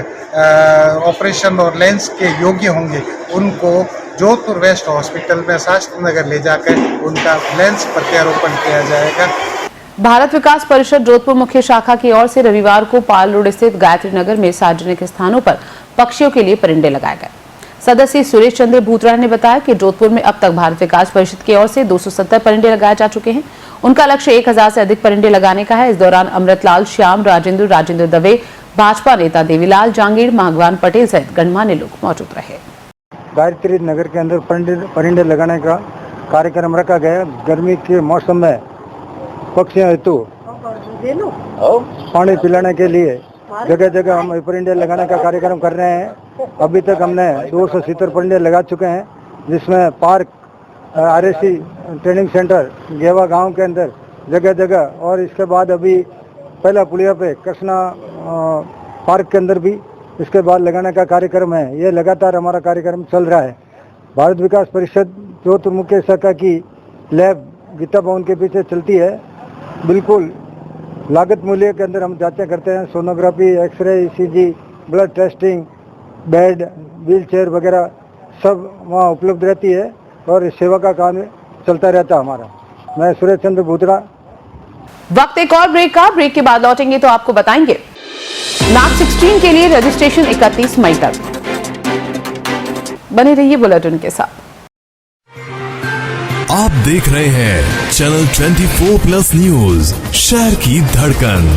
ऑपरेशन और लेंस के योग्य होंगे उनको जोधपुर वेस्ट हॉस्पिटल में शास्त्री नगर ले जाकर उनका लेंस प्रत्यारोपण किया जाएगा।
भारत विकास परिषद जोधपुर मुख्य शाखा की ओर से रविवार को पाल रोड स्थित गायत्री नगर में सार्वजनिक स्थानों पर पक्षियों के लिए परिंदे लगाए गए। सदस्य सुरेश चंद्र भूतरा ने बताया कि जोधपुर में अब तक भारत विकास परिषद की ओर से 270 परिंदे लगाए जा चुके हैं। उनका लक्ष्य 1000 से अधिक परिंदे लगाने का है। इस दौरान अमृतलाल, श्याम, राजेंद्र दवे, भाजपा नेता देवीलाल जांगीर, माघवान पटेल सहित गणमान्य लोग मौजूद रहे।
गायत्री नगर के अंदर परिंदे लगाने का कार्यक्रम रखा गया। गर्मी के मौसम में पक्षियों हेतु पानी पिलाने के लिए जगह जगह हम परिंदे लगाने का कार्यक्रम कर रहे हैं। अभी तक हमने 270 परिंदे लगा चुके हैं, जिसमें park, RSC training centre, Geva गांव के अंदर जगह जगह और इसके बाद अभी पहला पुलिया पे कृष्णा पार्क के अंदर भी इसके बाद लगाने का कार्यक्रम है। ये लगातार हमारा कार्यक्रम चल रहा है। भारत विकास परिषद जोधपुर मुख्य शाखा की लैब गीता भवन के पीछे चलती है। बिल्कुल लागत मूल्य के अंदर हम जांचें करते हैं। Sonography, x ray, ECG, blood testing, bed, wheelchair वगैरह सब वहाँ उपलब्ध रहती है और इस सेवा का काम चलता रहता है हमारा। मैं सुरेश चंद्र भूतरा।
वक्त एक और ब्रेक का। ब्रेक के बाद लौटेंगे तो आपको बताएंगे नाथ 16 के लिए रजिस्ट्रेशन 31 मई तक। बने रहिए बुलेटिन के साथ।
आप देख रहे हैं चैनल 24+ न्यूज, शहर की धड़कन।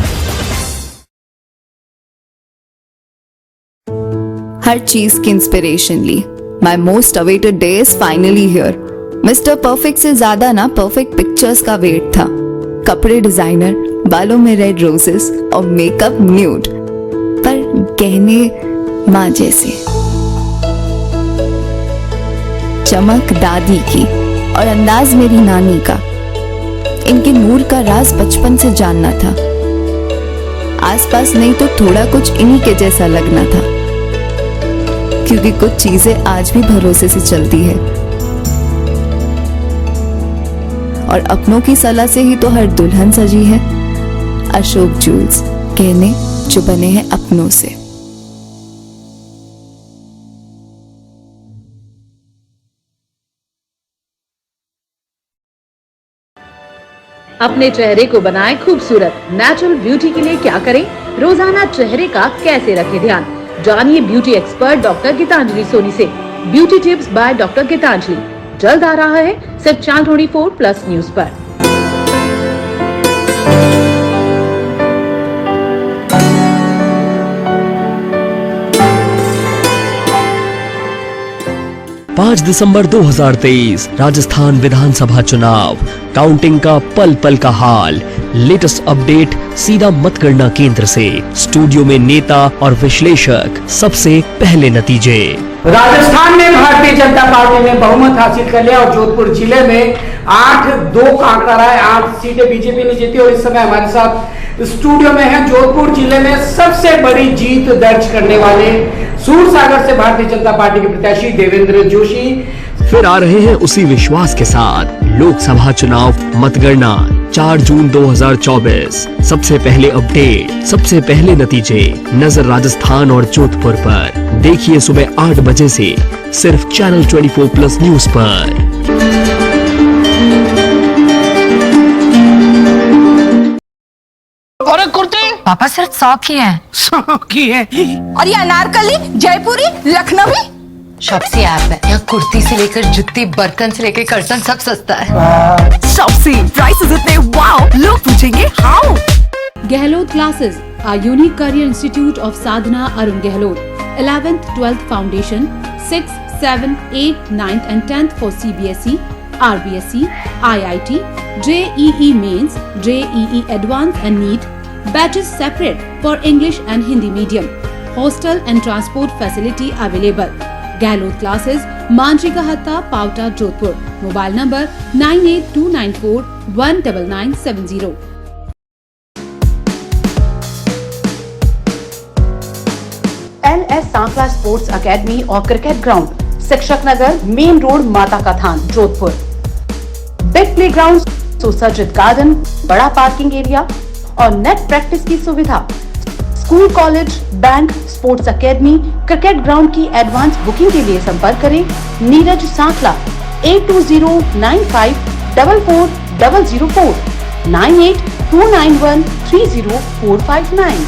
हर चीज की इंस्पिरेशन ली, my most awaited day is finally here. Mister perfect से ज्यादा ना परफेक्ट पिक्चर्स का वेट था। कपड़े डिजाइनर, बालों में रेड रोजेस और मेकअप न्यूड, पर गहने माँ जैसे। चमक दादी की और अंदाज मेरी नानी का। इनके नूर का राज बचपन से जानना था। आसपास नहीं तो थोड़ा कुछ इन्हीं के जैसा लगना था, क्योंकि कुछ चीजें आज भी भरोसे से चलती है और अपनों की सलाह से ही तो हर दुल्हन सजी है। अशोक जूल्स, गहने जो बने हैं अपनों से।
अपने चेहरे को बनाएं खूबसूरत। नेचुरल ब्यूटी के लिए क्या करें? रोजाना चेहरे का कैसे रखें ध्यान? जानिए beauty expert doctor Geetanjali Soni से। Beauty tips by doctor Geetanjali जल्द आ रहा है सिर्फ चैनल 24+ न्यूज पर।
पाँच दिसंबर 2023 राजस्थान विधानसभा चुनाव, काउंटिंग का पल पल का हाल, लेटेस्ट अपडेट सीधा मतगणना केंद्र से। स्टूडियो में नेता और विश्लेषक, सबसे पहले नतीजे।
राजस्थान में भारतीय जनता पार्टी ने बहुमत हासिल कर लिया और जोधपुर जिले में 8-2 का आंकड़ा रहा है। 8 सीटें बीजेपी ने जीती और इस समय हमारे साथ स्टूडियो में है जोधपुर जिले में सबसे बड़ी जीत दर्ज करने वाले सूरसागर से भारतीय जनता पार्टी के प्रत्याशी देवेंद्र जोशी।
फिर आ रहे हैं उसी विश्वास के साथ लोकसभा चुनाव मतगणना 4 जून 2024। सबसे पहले अपडेट, सबसे पहले नतीजे, नजर राजस्थान और जोधपुर पर। देखिए सुबह 8 बजे से सिर्फ चैनल 24+ न्यूज पर।
और कुर्ती पापा सिर्फ 100 की है। 100 की है। और ये अनारकली, जयपुरी, लखनवी
शॉप्सी ऐप है। यहाँ कुर्ती से लेकर जुत्ती, बर्तन से लेकर कर्टन सब सस्ता है।
शॉप्सी प्राइसेस इतने वाओ, लोग पूछेंगे how.
Gehlot classes are unique career institute of Sadhana Arun Gehlot. 11th, 12th foundation, 6th, 7th, 8th, 9th and 10th for CBSE, RBSE, IIT, JEE Mains, JEE Advanced and NEET. Batches separate for English and Hindi medium. Hostel and transport facility available. Gehlot classes, Manchika Hatta, Pauta, Jodhpur. Mobile number 98294 19970. LS Sankhla sports academy और cricket ground, शिक्षक नगर, main road, माता का थान, Jodhpur. Big play ground, सुसज्जित garden, बड़ा parking area और net practice की सुविधा। School, college, bank, sports academy, cricket ground की एडवांस बुकिंग के लिए संपर्क करें नीरज सांखला 8209544004 9829130459।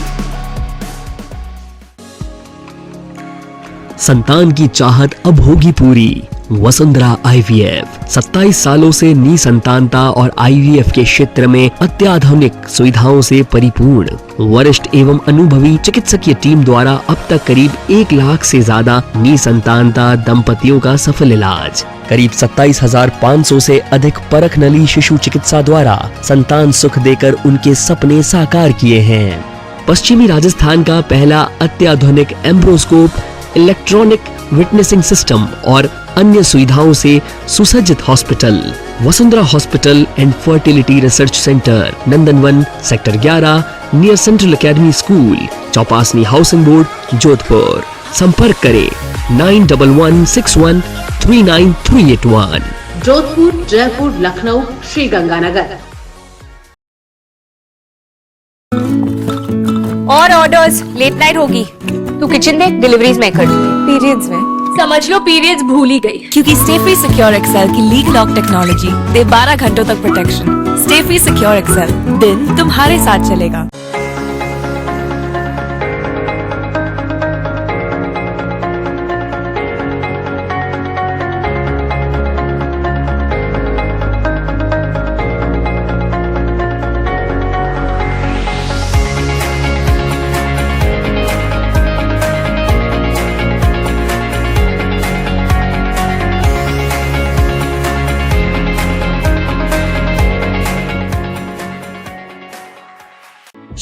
संतान की चाहत अब होगी पूरी। वसुंधरा IVF 27 सालों से निसंतानता और IVF के क्षेत्र में अत्याधुनिक सुविधाओं से परिपूर्ण वरिष्ठ एवं अनुभवी चिकित्सकीय टीम द्वारा अब तक करीब 1 लाख से ज्यादा निसंतानता दंपतियों का सफल इलाज। करीब 27,500 से अधिक परख नली शिशु चिकित्सा द्वारा संतान सुख देकर उनके सपने साकार किए हैं। पश्चिमी राजस्थान का पहला अत्याधुनिक एम्ब्रोस्कोप, इलेक्ट्रॉनिक विटनेसिंग सिस्टम और अन्य सुविधाओं से सुसज्जित hospital Vasundhara hospital and fertility research centre, Nandanvan, sector 11, near central academy school, Chopasni housing board, Jodhpur. संपर्क करें 9161393881।
जोधपुर, जयपुर, लखनऊ, श्री गंगानगर।
और ऑर्डर्स लेट नाइट होगी। तू किचन में, डिलीवरीज मैं कर दूंगी। पीरियड्स में समझ लो पीरियड्स भूल ही गई, क्योंकि स्टे फ्री सिक्योर एक्सेल की लीग लॉक टेक्नोलॉजी दे 12 घंटों तक protection. Stay free secure Excel, दिन तुम्हारे साथ चलेगा।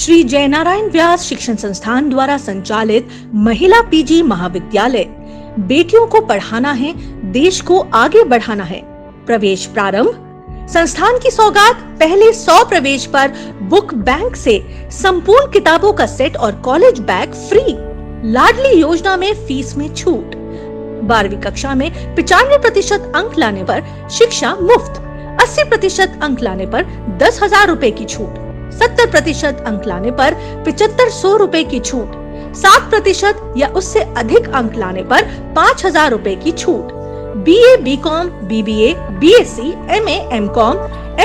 श्री जयनारायण व्यास शिक्षण संस्थान द्वारा संचालित महिला पीजी महाविद्यालय। बेटियों को पढ़ाना है, देश को आगे बढ़ाना है। प्रवेश प्रारंभ। संस्थान की सौगात, पहले 100 प्रवेश पर बुक बैंक से संपूर्ण किताबों का सेट और कॉलेज बैग फ्री। लाडली योजना में फीस में छूट। 12वीं कक्षा में 95% अंक लाने पर शिक्षा मुफ्त। 80% अंक लाने पर 10,000 रूपए की छूट। 70% अंक लाने पर 7500 रूपए की छूट। 7% या उससे अधिक अंक लाने पर 5,000 रूपए की छूट। BA, BCom, BBA, BSc, MA, MCom,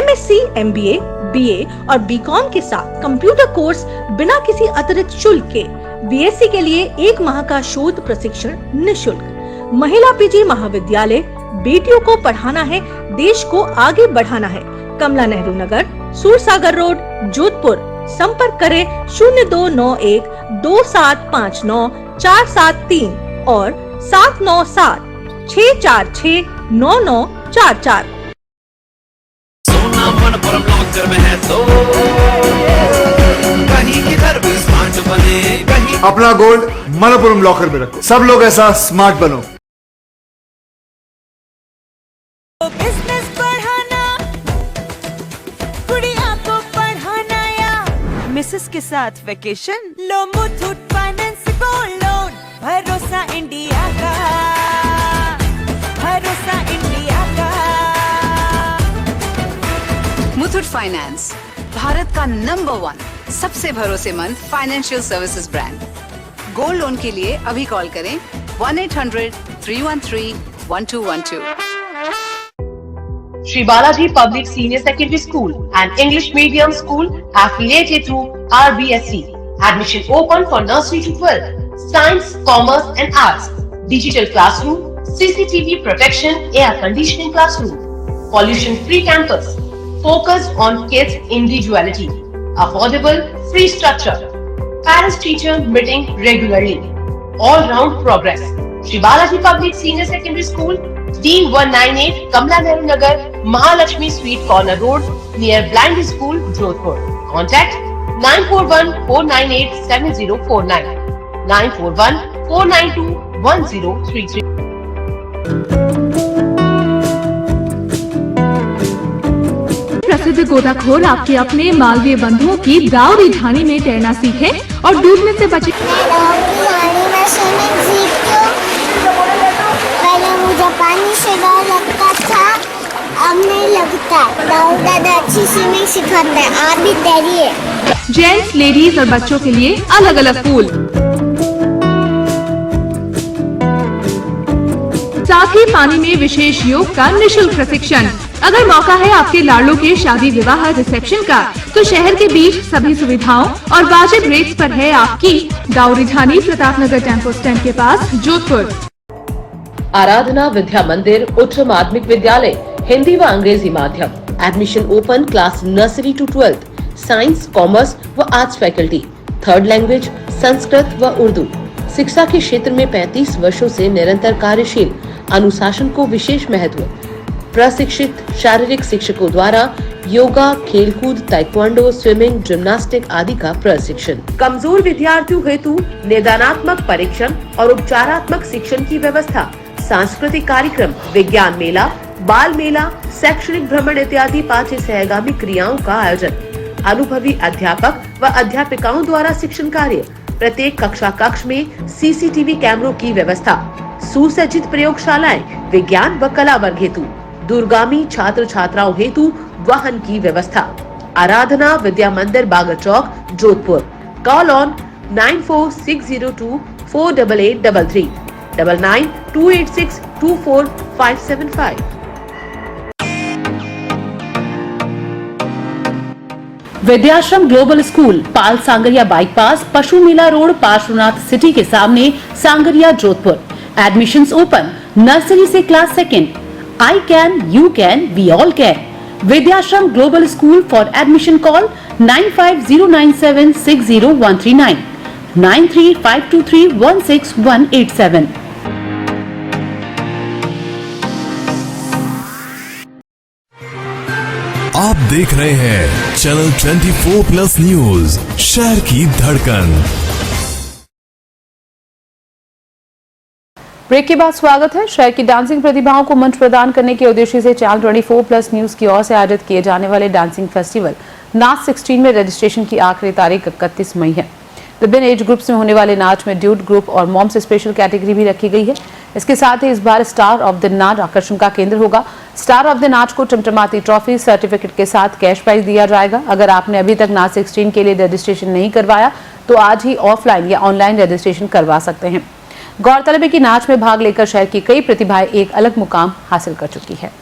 MSc, MBA, BA और BCom के साथ कंप्यूटर कोर्स बिना किसी अतिरिक्त शुल्क के। BSc के लिए 1 माह का शोध प्रशिक्षण निःशुल्क। महिला पीजी महाविद्यालय। बेटियों को पढ़ाना है, देश को आगे बढ़ाना है। कमला नेहरू नगर, सूरसागर रोड, जोधपुर। संपर्क करें 0291 2759 473 और 797 646 9944।
सोना मनपुरम लॉकर में है तो कहीं किधर भी स्मार्ट बने, कहीं
अपना गोल्ड मनपुरम लॉकर में रखो। सब लोग ऐसा स्मार्ट बनो।
बिजनेस बढ़ाना, गुड़िया को पढ़ाना या मिसेस के साथ वेकेशन, लो मुथूट फाइनेंस गोल्ड लोन। भरोसा इंडिया का, भरोसा इंडिया का।
मुथूट फाइनेंस, भारत का नंबर 1 सबसे भरोसेमंद financial services brand. Gold loan के लिए अभी कॉल करें 1-800-313-1212।
Sri Balaji Public Senior Secondary School and English Medium School affiliated to RBSC. Admission open for nursery to 12. Science, Commerce and Arts. Digital classroom, CCTV protection, air conditioning classroom. Pollution free campus. Focused on kids' individuality. Affordable, free structure. Parents-teacher meeting regularly. All-round progress. Sri Balaji Public Senior Secondary School, D198 Kamla Nehru Nagar, Mahalakshmi Sweet Corner Road, near Blind School, Jodhpur. Contact 941-498-7049, 941-492-1033.
प्रसिद्ध गोताखोर आपके अपने मालवीय बंधुओं की दाव रिझानी में तैरना सीखे और डूबने से बचे।
मुझे पानी से डर लगता था, अब नहीं लगता। दादा अच्छी स्विमिंग सिखाता है, आप भी तैरिए।
जेंट्स, लेडीज और बच्चों के लिए अलग अलग पूल। साथ ही पानी में विशेष योग का निःशुल्क प्रशिक्षण। अगर मौका है आपके लाड़लों के शादी विवाह रिसेप्शन का, तो शहर के बीच सभी सुविधाओं और वाजिब रेट्स पर है आपकी दाव रिझानी, प्रताप नगर टेम्पो स्टैंड के पास, जोधपुर।
आराधना विद्या मंदिर उच्च माध्यमिक विद्यालय, हिंदी व अंग्रेजी माध्यम। Admission open class nursery to 12th। Science, commerce व arts faculty. Third language Sanskrit व उर्दू। शिक्षा के क्षेत्र में 35 वर्षों से निरंतर कार्यशील। अनुशासन को विशेष महत्व। प्रशिक्षित शारीरिक शिक्षकों द्वारा योगा, खेलकूद, ताइक्वांडो, स्विमिंग, जिम्नास्टिक आदि का प्रशिक्षण। कमजोर विद्यार्थियों हेतु निदानात्मक परीक्षण और उपचारात्मक शिक्षण की व्यवस्था। सांस्कृतिक कार्यक्रम, विज्ञान मेला, बाल मेला, शैक्षणिक भ्रमण इत्यादि 5 सहगामी क्रियाओं का आयोजन। अनुभवी अध्यापक व अध्यापिकाओं द्वारा शिक्षण कार्य। प्रत्येक कक्ष में CCTV कैमरों की व्यवस्था। सुसज्जित प्रयोगशालाएं, विज्ञान व कला वर्ग हेतु। दूरगामी छात्र छात्राओं हेतु वाहन की व्यवस्था। आराधना Vidya Mandir, Bagar Chowk, Jodhpur. Call on 9460248833, 9928624575।
Vidyashram global school, Pal Sangaria bypass, Pashu Mela road, Parshvanath city के सामने, Sangaria, Jodhpur. Admissions open nursery से class 2nd। I can, you can, we all can. Vidyashram Global School. For admission call 9509760139, 9352316187.
आप देख रहे हैं चैनल 24+ न्यूज, शहर की धड़कन।
ब्रेक के बाद स्वागत है। शहर की डांसिंग प्रतिभाओं को मंच प्रदान करने के उद्देश्य से चैनल 24+ न्यूज की ओर से आयोजित किए जाने वाले डांसिंग फेस्टिवल नाच 16 में रजिस्ट्रेशन की आखिरी तारीख 31 मई है। विभिन्न एज ग्रुप्स में होने वाले नाच में ड्यूट ग्रुप और मॉम्स स्पेशल कैटेगरी भी रखी गई है। इसके साथ ही इस बार स्टार ऑफ द नाच आकर्षण का केंद्र होगा। स्टार ऑफ द नाच को चमचमाती ट्रॉफी सर्टिफिकेट के साथ कैश प्राइज दिया जाएगा। अगर आपने अभी तक नाच 16 के लिए रजिस्ट्रेशन नहीं करवाया तो आज ही ऑफलाइन या ऑनलाइन रजिस्ट्रेशन करवा सकते हैं। गौरतलब है कि नाच में भाग लेकर शहर की कई प्रतिभाएं एक अलग मुकाम हासिल कर चुकी है।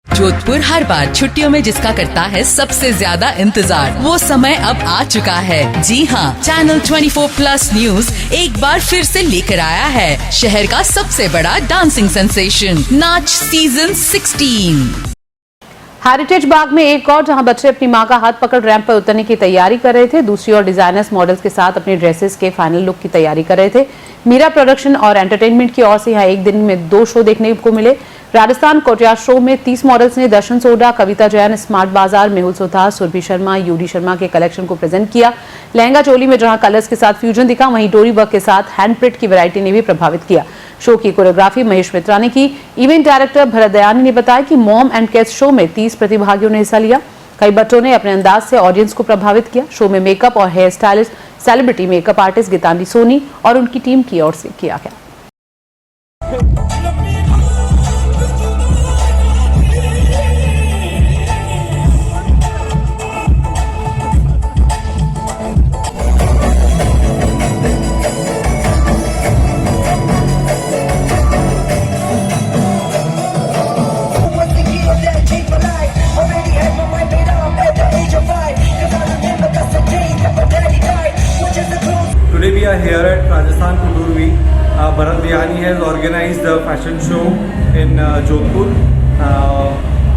जोधपुर हर बार छुट्टियों में जिसका करता है सबसे ज्यादा इंतजार, वो समय अब आ चुका है। जी हाँ, चैनल 24+ न्यूज एक बार फिर से लेकर आया है शहर का सबसे बड़ा डांसिंग सेंसेशन नाच सीजन 16।
हेरिटेज बाग में एक और जहां बच्चे अपनी मां का हाथ पकड़ रैंप पर उतरने की तैयारी कर रहे थे, दूसरी ओर डिजाइनर्स मॉडल्स के साथ अपने ड्रेसेस के फाइनल लुक की तैयारी कर रहे थे। मीरा प्रोडक्शन और एंटरटेनमेंट की ओर से यहाँ एक दिन में 2 शो देखने को मिले। राजस्थान कोटियार शो में 30 मॉडल्स ने दर्शन सोडा, कविता जैन, स्मार्ट बाजार, मेहुल सुथार, सुरभि शर्मा, यूडी शर्मा के कलेक्शन को प्रेजेंट किया। लहंगा चोली में जहां कलर्स के साथ फ्यूजन दिखा, वहीं डोरी वर्क के साथ हैंड प्रिंट की वैरायटी ने भी प्रभावित किया। शो की कोरियोग्राफी महेश मित्रा ने की। इवेंट डायरेक्टर भरत दयानी ने बताया कि मॉम एंड किड्स शो में 30 प्रतिभागियों ने हिस्सा लिया। कई बच्चों ने अपने अंदाज से ऑडियंस को प्रभावित किया। शो में मेकअप और hair stylist, celebrity makeup artist Geetanjali Soni और उनकी टीम की ओर से किया गया।
Today we are here at Rajasthan Couture Week. Bharat Dayani has organized the fashion show in Jodhpur.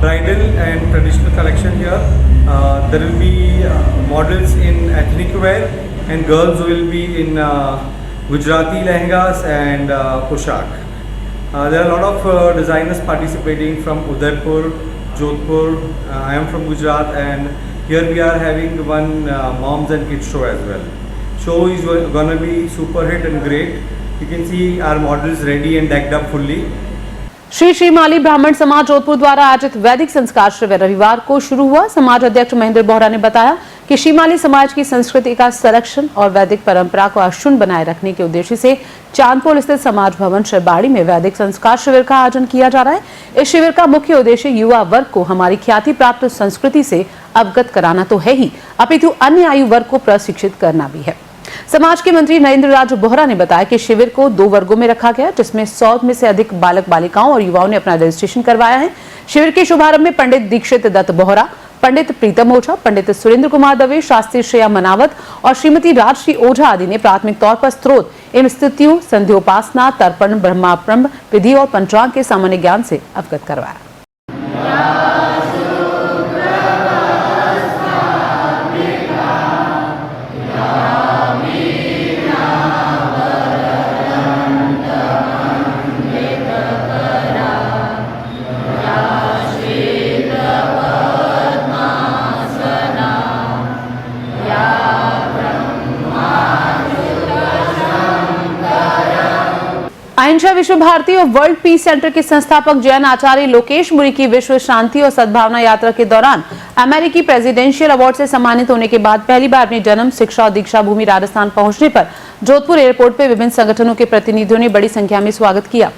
Bridal and traditional collection here. There will be models in ethnic wear and girls will be in Gujarati lehengas and poshak. There are a lot of designers participating from Udaipur, Jodhpur. I am from Gujarat and here we are having one moms and kids show as well. Show is gonna be super hit and great. You can see our models ready and decked up fully.
Shri Shrimali ब्राह्मण समाज जोधपुर द्वारा आयोजित वैदिक संस्कार शिविर रविवार को शुरू हुआ। समाज अध्यक्ष महेंद्र बोहरा ने बताया कि श्रीमाली समाज की संस्कृति का संरक्षण और वैदिक परंपरा को अक्षुण्ण बनाए रखने के उद्देश्य से चांदपोल स्थित समाज भवन शिवबाड़ी में वैदिक संस्कार शिविर का आयोजन किया जा रहा है। इस शिविर का मुख्य उद्देश्य युवा वर्ग को हमारी ख्याति प्राप्त संस्कृति से अवगत कराना तो है ही, अपितु अन्य आयु वर्ग को प्रशिक्षित करना भी है। समाज के मंत्री नरेंद्र राज बोहरा ने बताया कि शिविर को 2 वर्गों में रखा गया, जिसमें 100 में से अधिक बालक बालिकाओं और युवाओं ने अपना रजिस्ट्रेशन करवाया है। शिविर के शुभारंभ में पंडित दीक्षित दत्त बोहरा, पंडित प्रीतम ओझा, पंडित सुरेंद्र कुमार दवे, शास्त्री श्रेया मनावत और श्रीमती राजश्री ओझा आदि ने प्राथमिक तौर पर स्त्रोत एवं स्तुतियों, संध्योपासना, तर्पण, ब्रह्मार्पण विधि और पंचांग के सामान्य ज्ञान से अवगत करवाया। अहिंसा विश्व भारती और वर्ल्ड पीस सेंटर के संस्थापक जैन आचार्य लोकेश मुरी की विश्व शांति और सद्भावना यात्रा के दौरान अमेरिकी प्रेसिडेंशियल अवार्ड से सम्मानित होने के बाद पहली बार अपनी जन्म, शिक्षा और दीक्षा भूमि राजस्थान पहुंचने पर जोधपुर एयरपोर्ट पर विभिन्न संगठनों के प्रतिनिधियों ने बड़ी संख्या में स्वागत किया।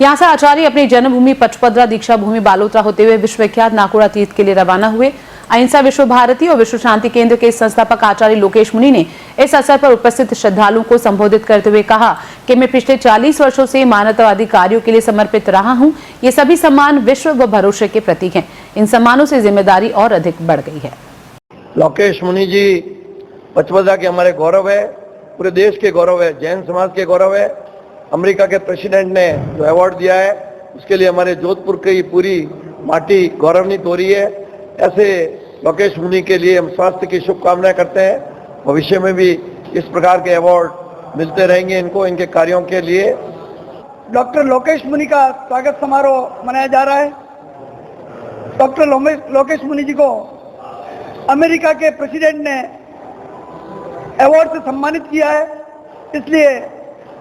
यहाँ से आचार्य अपनी जन्मभूमि पचपदरा दीक्षा भूमि बालोतरा होते हुए विश्वविख्यात नाकुड़ा तीर्थ के लिए रवाना हुए। अहिंसा विश्व भारती और विश्व शांति केंद्र के संस्थापक आचार्य लोकेश मुनि ने इस अवसर पर उपस्थित श्रद्धालुओं को संबोधित करते हुए कहा कि मैं पिछले 40 वर्षों से मानवतावादी कार्यों के लिए समर्पित रहा हूं। ये सभी सम्मान विश्व व भरोसे के प्रतीक हैं। इन सम्मानों से जिम्मेदारी और अधिक बढ़ गई है।
लोकेश मुनि जी पचपदरा के हमारे गौरव है, पूरे देश के गौरव है, जैन समाज के गौरव है। अमेरिका के प्रेसिडेंट ने जो अवार्ड दिया है उसके लिए हमारे जोधपुर की पूरी माटी गौरवान्वित हो रही है। ऐसे लोकेश मुनि के लिए हम स्वास्थ्य की शुभकामनाएं करते हैं। भविष्य में भी इस प्रकार के अवार्ड मिलते रहेंगे इनको, इनके कार्यों के लिए।
डॉक्टर लोकेश मुनि का स्वागत समारोह मनाया जा रहा है।
डॉक्टर लोकेश मुनि जी को अमेरिका के प्रेसिडेंट ने अवार्ड से सम्मानित किया है। इसलिए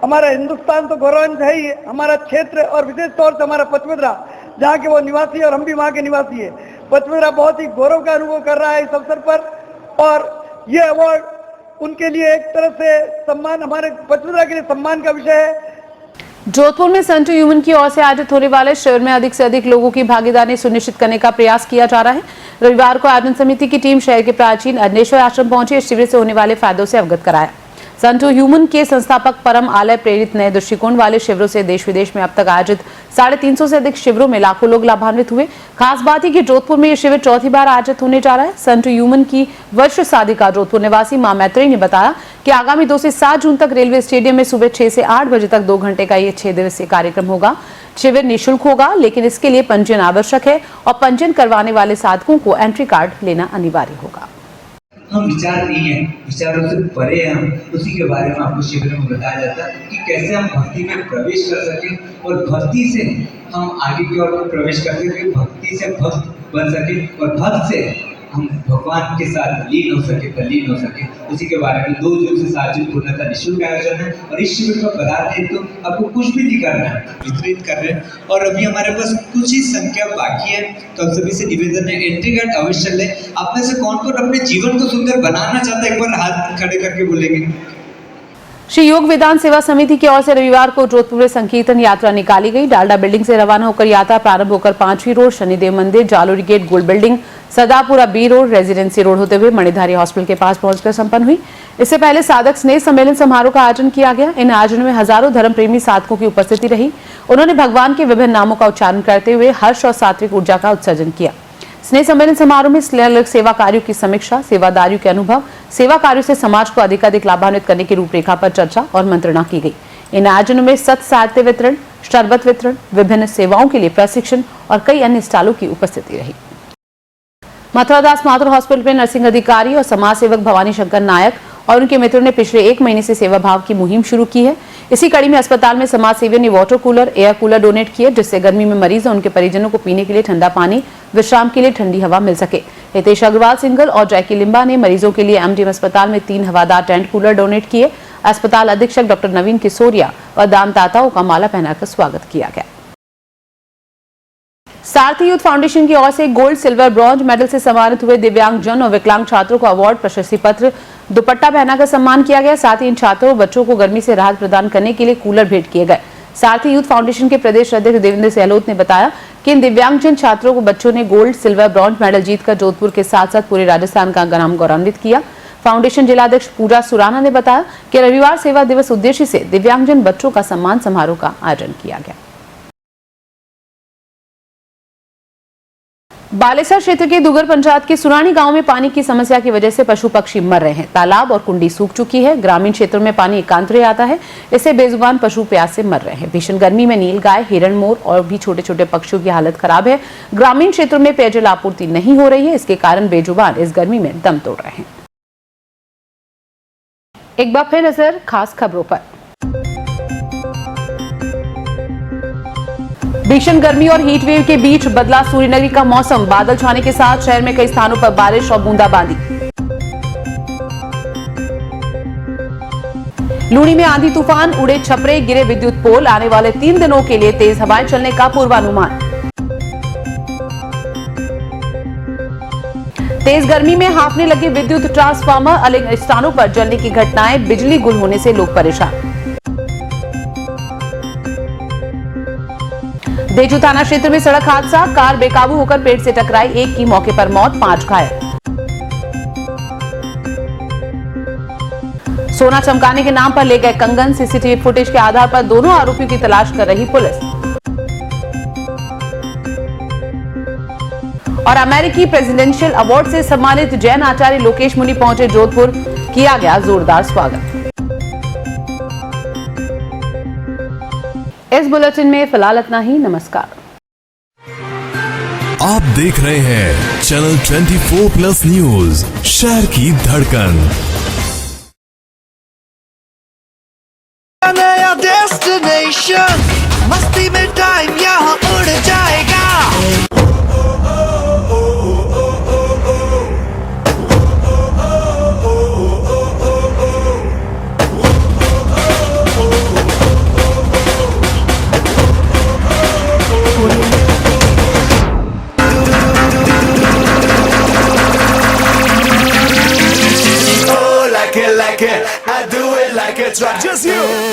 हमारा हिंदुस्तान तो गौरवान्वित है ही, हमारा क्षेत्र और विशेष तौर से हमारा पचमढ़ा जहाँ के वो निवासी है और हम भी वहाँ के निवासी है, पचमढ़ा बहुत ही गौरव का अनुभव कर रहा है इस अवसर पर। और ये अवार्ड उनके लिए एक तरह से सम्मान, हमारे पचमढ़ा के लिए सम्मान का विषय है।
जोधपुर में सन टू ह्यूमन की ओर से आयोजित होने वाले शिविर में अधिक से अधिक लोगों की भागीदारी सुनिश्चित करने का प्रयास किया जा रहा है। रविवार को आयोजन समिति की टीम शहर के प्राचीन अग्नेश्वर आश्रम पहुंची, इस शिविर से होने वाले फायदों से अवगत कराया। सन टू ह्यूमन के संस्थापक परम आलय प्रेरित नए दृष्टिकोण वाले शिविरों से देश विदेश में अब तक आयोजित 350 से अधिक शिविरों में लाखों लोग लाभान्वित हुए। खास बात है कि जोधपुर में यह शिविर चौथी बार आयोजित होने जा रहा है। सन टू ह्यूमन की वर्ष साधिका जोधपुर निवासी मां मैत्री ने बताया कि आगामी 2 से 7 जून तक रेलवे स्टेडियम में सुबह 6 से 8 बजे तक 2 घंटे का ये 6 दिवसीय कार्यक्रम होगा। शिविर निःशुल्क होगा, लेकिन इसके लिए पंजीयन आवश्यक है और पंजीयन करवाने वाले साधकों को एंट्री कार्ड लेना अनिवार्य होगा।
हम विचार नहीं है, विचारों से परे हैं हम, उसी के बारे में आपको शिविर में बताया जाता है कि कैसे हम भक्ति में प्रवेश कर सकें और भक्ति से हम आगे की ओर प्रवेश कर सकें, भक्ति से भक्त बन सके और भक्त से हम भगवान के साथ लीन हो सके, तल्लीन हो सके। उसी के बारे में 2 जून से 7 जून पूर्णतः निःशुल्क आयोजन है और इस शिविर पर पधारने तो आपको कुछ भी नहीं करना है, वितरित कर रहे हैं। और अभी हमारे पास कुछ ही संख्या बाकी है, तो हम सभी से निवेदन है एंट्री कार्ड अवश्य लें। आप में से कौन कौन अपने जीवन को सुंदर बनाना चाहता है, एक बार हाथ खड़े करके बोलेंगे।
श्री योग वेदांत सेवा समिति की ओर से रविवार को जोधपुर में संकीर्तन यात्रा निकाली गई। डालडा बिल्डिंग से रवाना होकर यात्रा प्रारंभ होकर 5वीं road, Shanidev Mandir, Jalori gate, gold building, Sadapura B road, residency road होते हुए मणिधारी हॉस्पिटल के पास पहुंचकर संपन्न हुई। इससे पहले साधक स्नेह सम्मेलन समारोह का आयोजन किया गया। इन आयोजनों में हजारों धर्म प्रेमी साधकों की उपस्थिति रही। उन्होंने भगवान के विभिन्न नामों का उच्चारण करते हुए हर्ष और सात्विक ऊर्जा का उत्सर्जन किया। स्नेह सम्मेलन समारोह में सेवा कार्यों की समीक्षा, सेवादारियों के अनुभव, सेवा कार्यों से समाज को अधिकाधिक लाभान्वित करने की रूपरेखा पर चर्चा और मंत्रणा की गई। इन आयोजनों में सत साहित्य वितरण, शरबत वितरण, विभिन्न सेवाओं के लिए प्रशिक्षण और कई अन्य स्टॉलों की उपस्थिति रही। मथुरादास माथुर हॉस्पिटल में नर्सिंग अधिकारी और समाज सेवक भवानी शंकर नायक और उनके मित्रों ने पिछले 1 महीने से सेवा भाव की मुहिम शुरू की है। इसी कड़ी में अस्पताल में समाज सेवियों ने water cooler, air cooler donate किए, जिससे गर्मी में मरीज और उनके परिजनों को पीने के लिए ठंडा पानी, विश्राम के लिए ठंडी हवा मिल सके। हितेश अग्रवाल सिंगल और जैकी लिम्बा ने मरीजों के लिए एमडीएम अस्पताल में 3 हवादार टेंट कूलर डोनेट किए। अस्पताल अधीक्षक डॉक्टर नवीन किशोरिया और दानदाताओं का माला पहनाकर स्वागत किया गया। सारथी यूथ फाउंडेशन की ओर से गोल्ड, सिल्वर, ब्रॉन्ज मेडल से सम्मानित हुए दिव्यांगजन और विकलांग छात्रों को अवार्ड, प्रशस्ति पत्र, दुपट्टा पहनाकर सम्मान किया गया। साथ ही इन छात्रों और बच्चों को गर्मी से राहत प्रदान करने के लिए कूलर भेंट किए गए। सारथी यूथ फाउंडेशन के प्रदेश अध्यक्ष देवेंद्र सहलोत ने बताया कि इन दिव्यांगजन छात्रों को बच्चों ने गोल्ड, सिल्वर, ब्रॉन्ज मेडल जीतकर जोधपुर के साथ साथ पूरे राजस्थान का नाम गौरवान्वित किया। फाउंडेशन जिलाध्यक्ष पूजा सुराना ने बताया कि रविवार सेवा दिवस उद्देश्य से दिव्यांगजन बच्चों का सम्मान समारोह का आयोजन किया गया। बालेसर क्षेत्र के दुगर पंचायत के सुरानी गांव में पानी की समस्या की वजह से पशु पक्षी मर रहे हैं। तालाब और कुंडी सूख चुकी है। ग्रामीण क्षेत्रों में पानी एकांतरे आता है, इससे बेजुबान पशु प्यास से मर रहे हैं। भीषण गर्मी में नीलगाय, हिरण, मोर और भी छोटे छोटे पक्षियों की हालत खराब है। ग्रामीण क्षेत्रों में पेयजल आपूर्ति नहीं हो रही है, इसके कारण बेजुबान इस गर्मी में दम तोड़ रहे हैं। एक बार फिर नजर खास खबरों पर। भीषण गर्मी और हीट वेव के बीच बदला सूर्यनगरी का मौसम। बादल छाने के साथ शहर में कई स्थानों पर बारिश और बूंदाबांदी। लूनी में आंधी तूफान, उड़े छपरे, गिरे विद्युत पोल। आने वाले 3 दिनों के लिए तेज हवाएं चलने का पूर्वानुमान। तेज गर्मी में हांफने लगे विद्युत ट्रांसफार्मर, अलग स्थानों पर जलने की घटनाएं। बिजली गुल होने से लोग परेशान। देजू थाना क्षेत्र में सड़क हादसा, कार बेकाबू होकर पेड़ से टकराई, एक की मौके पर मौत, 5 घायल। सोना चमकाने के नाम पर ले गए कंगन। सीसीटीवी फुटेज के आधार पर दोनों आरोपियों की तलाश कर रही पुलिस। और अमेरिकी प्रेसिडेंशियल अवार्ड से सम्मानित जैन आचार्य लोकेश मुनि पहुंचे जोधपुर, किया गया जोरदार स्वागत। इस बुलेटिन में फिलहाल इतना ही। नमस्कार।
आप देख रहे हैं चैनल 24+ न्यूज, शहर की धड़कन।
नया डेस्टिनेशन, मस्ती में टाइम यहाँ उड़ जाएगा। like it, I do it like it's right. Just you.